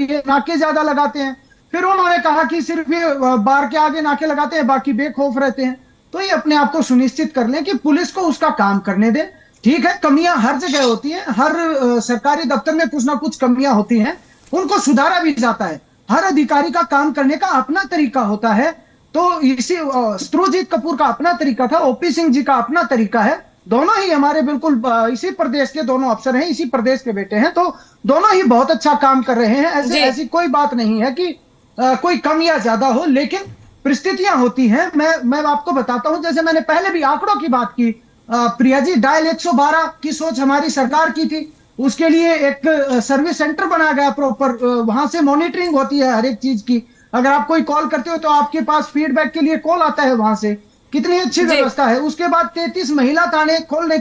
ये नाके ज्यादा लगाते हैं, फिर उन्होंने कहा कि सिर्फ ये बार के आगे नाके लगाते हैं, बाकी बेखौफ रहते हैं। तो ये अपने आप को सुनिश्चित कर लें कि पुलिस को उसका काम करने दें। ठीक है, कमियां हर जगह होती हैं, हर सरकारी दफ्तर में कुछ ना कुछ कमियां होती हैं, उनको सुधारा भी जाता है। हर अधिकारी का काम करने का अपना तरीका होता है। तो इसी ध्रुवजीत कपूर का अपना तरीका था, ओपी सिंह जी का अपना तरीका है। दोनों ही हमारे बिल्कुल इसी प्रदेश के दोनों अफसर हैं, इसी प्रदेश के बेटे हैं, तो दोनों ही बहुत अच्छा काम कर रहे हैं। ऐसी कोई बात नहीं है कि कोई कम या ज्यादा हो, लेकिन परिस्थितियां होती हैं। मैं आपको बताता हूं, जैसे मैंने पहले भी आंकड़ों की बात की, प्रिया जी, डायल 112 की सोच हमारी सरकार की थी। उसके लिए एक सर्विस सेंटर बनाया गया प्रॉपर, वहां से मॉनिटरिंग होती है हर एक चीज की। अगर आप कोई कॉल करते हो तो आपके पास फीडबैक के लिए कॉल आता है वहां से। कितनी अच्छी व्यवस्था है। उसके बाद 33 महिला थाने खोलने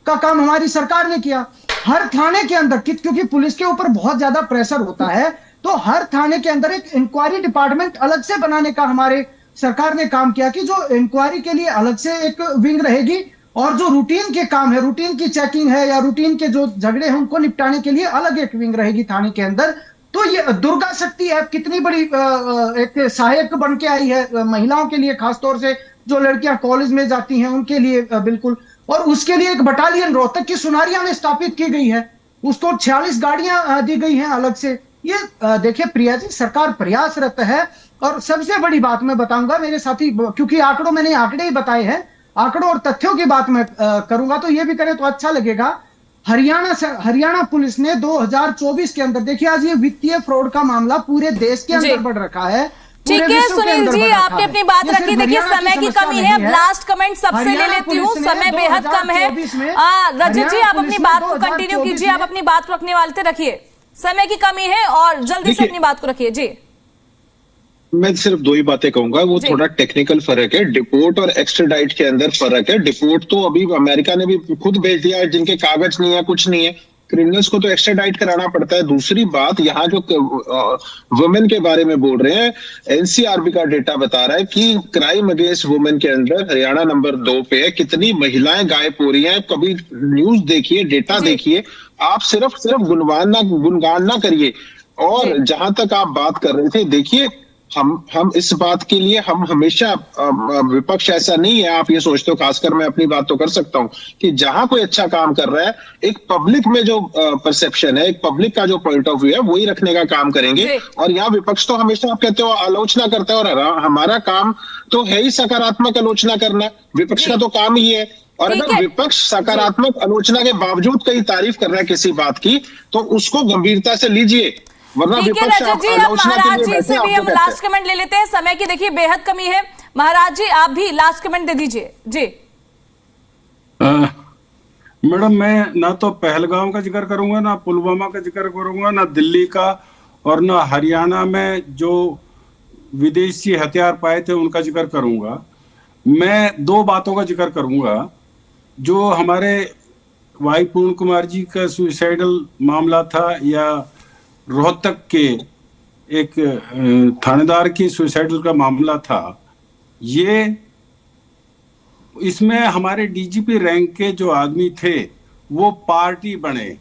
का काम हमारी सरकार ने किया। हर थाने के अंदर, क्योंकि पुलिस के ऊपर बहुत ज्यादा प्रेशर होता है, तो हर थाने के अंदर एक इंक्वायरी डिपार्टमेंट अलग से बनाने का हमारे सरकार ने काम किया कि जो इंक्वायरी के लिए अलग से एक विंग रहेगी, और जो रूटीन के काम है, रूटीन की चेकिंग है या रूटीन के जो झगड़े हैं उनको निपटाने के लिए अलग एक विंग रहेगी थाने के अंदर। तो ये दुर्गा शक्ति ऐप कितनी बड़ी एक सहायक बन के आई है महिलाओं के लिए, खासतौर से जो लड़कियां कॉलेज में जाती हैं उनके लिए बिल्कुल। और उसके लिए एक बटालियन रोहतक की सुनारिया में स्थापित की गई है, उसको 46 गाड़ियां दी गई हैं अलग से। ये देखिए प्रिया जी, सरकार प्रयासरत है। और सबसे बड़ी बात मैं बताऊंगा मेरे साथी, क्योंकि मैंने आंकड़े ही बताए हैं, आंकड़ों और तथ्यों की बात मैं करूंगा तो ये भी करें तो अच्छा लगेगा। हरियाणा पुलिस ने 2024 के अंदर, देखिए आज ये वित्तीय फ्रॉड का मामला पूरे देश के अंदर बढ़ रखा है। ठीक है सुनील जी, आपने अपनी बात रखी। देखिए समय की कमी है, अब लास्ट कमेंट सबसे ले लेती हूँ, समय बेहद कम है। रजत जी, आप अपनी बात को कंटिन्यू कीजिए, आप अपनी बात को रखने वाले थे, रखिए, समय की कमी है और जल्दी से अपनी बात को रखिए जी। मैं सिर्फ दो ही बातें कहूंगा, वो थोड़ा टेक्निकल फर्क है। डिपोर्ट और एक्स्ट्राडाइट के अंदर फर्क है। डिपोर्ट तो अभी अमेरिका ने भी खुद भेज दिया है, जिनके कागज नहीं है, कुछ नहीं है, क्रिमिनल्स को तो एक्स्ट्राडाइट कराना पड़ता है। दूसरी बात, यहाँ जो वुमेन के बारे में बोल रहे हैं, एनसीआरबी का डेटा बता रहा है कि क्राइम अगेंस्ट वुमेन के अंदर हरियाणा नंबर 2 पे है। कितनी महिलाएं गायब हो रही हैं, कभी न्यूज देखिए, डेटा देखिए, आप सिर्फ गुणगान ना करिए। और जहां तक आप बात कर रहे थे, देखिए हम इस बात के लिए हम हमेशा, विपक्ष ऐसा नहीं है आप ये सोचते हो, खासकर मैं अपनी बात तो कर सकता हूं कि जहां कोई अच्छा काम कर रहा है, एक पब्लिक में जो परसेप्शन है, एक पब्लिक का जो पॉइंट ऑफ व्यू है, वही रखने का काम करेंगे। और यहाँ विपक्ष तो हमेशा आप कहते हो आलोचना करता है, और हमारा काम तो है ही सकारात्मक आलोचना करना, विपक्ष का तो काम ही है। और अगर विपक्ष सकारात्मक आलोचना के बावजूद कई तारीफ कर रहा है किसी बात की, तो उसको गंभीरता से लीजिए, वरना विपक्ष जी, अब महाराज जी से भी हम लास्ट कमेंट ले लेते हैं, समय की देखिए बेहद कमी है। महाराज जी, आप भी लास्ट कमेंट दे दीजिए जी। मैडम, मैं ना तो पहलगाम का जिक्र करूंगा, ना पुलवामा का जिक्र करूंगा, ना दिल्ली का, और ना हरियाणा में जो विदेशी हथियार पाए थे उनका जिक्र करूंगा। मैं दो बातों का जिक्र करूंगा। जो हमारे वाई पूर्ण कुमार जी का सुसाइडल मामला था, या रोहतक के एक थानेदार की सुसाइडल का मामला था, ये इसमें हमारे डीजीपी रैंक के जो आदमी थे वो पार्टी बने।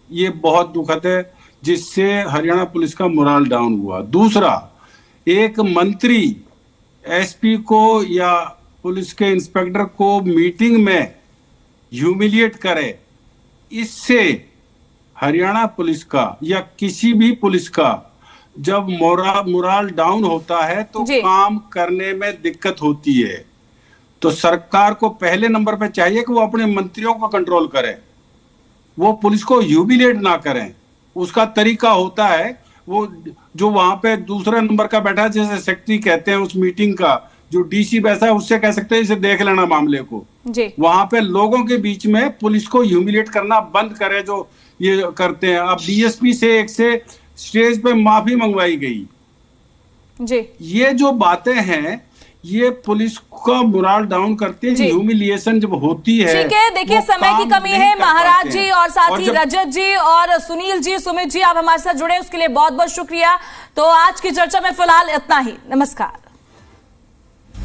ये बहुत दुखद है, जिससे हरियाणा पुलिस का मोरल डाउन हुआ। दूसरा, एक मंत्री एसपी को या पुलिस के इंस्पेक्टर को मीटिंग में ह्यूमिलिएट करे, इससे हरियाणा पुलिस का या किसी भी पुलिस का जब मोरल डाउन होता है तो काम करने में दिक्कत होती है। तो सरकार को पहले नंबर पे चाहिए कि वो अपने मंत्रियों को कंट्रोल करे, वो पुलिस को ह्यूमिलिएट ना करें। उसका तरीका होता है, वो जो वहां पे दूसरे नंबर का बैठा है, जैसे सेक्रेटरी कहते हैं उस मीटिंग का, जो डीसी बैठा है उससे कह सकते हैं इसे देख लेना मामले को। वहां पे लोगों के बीच में पुलिस को ह्यूमिलिएट करना बंद करे, जो ये करते हैं। अब डीएसपी से एक से स्टेज पे माफी मंगवाई गई जी। ये जो बातें हैं, ये पुलिस का मोरल डाउन करती है, ह्यूमिलिएशन जब होती है। ठीक है, देखिए समय की कमी है। महाराज जी और साथ ही रजत जी और सुनील जी, सुमित जी, आप हमारे साथ जुड़े उसके लिए बहुत बहुत शुक्रिया। तो आज की चर्चा में फिलहाल इतना ही। नमस्कार।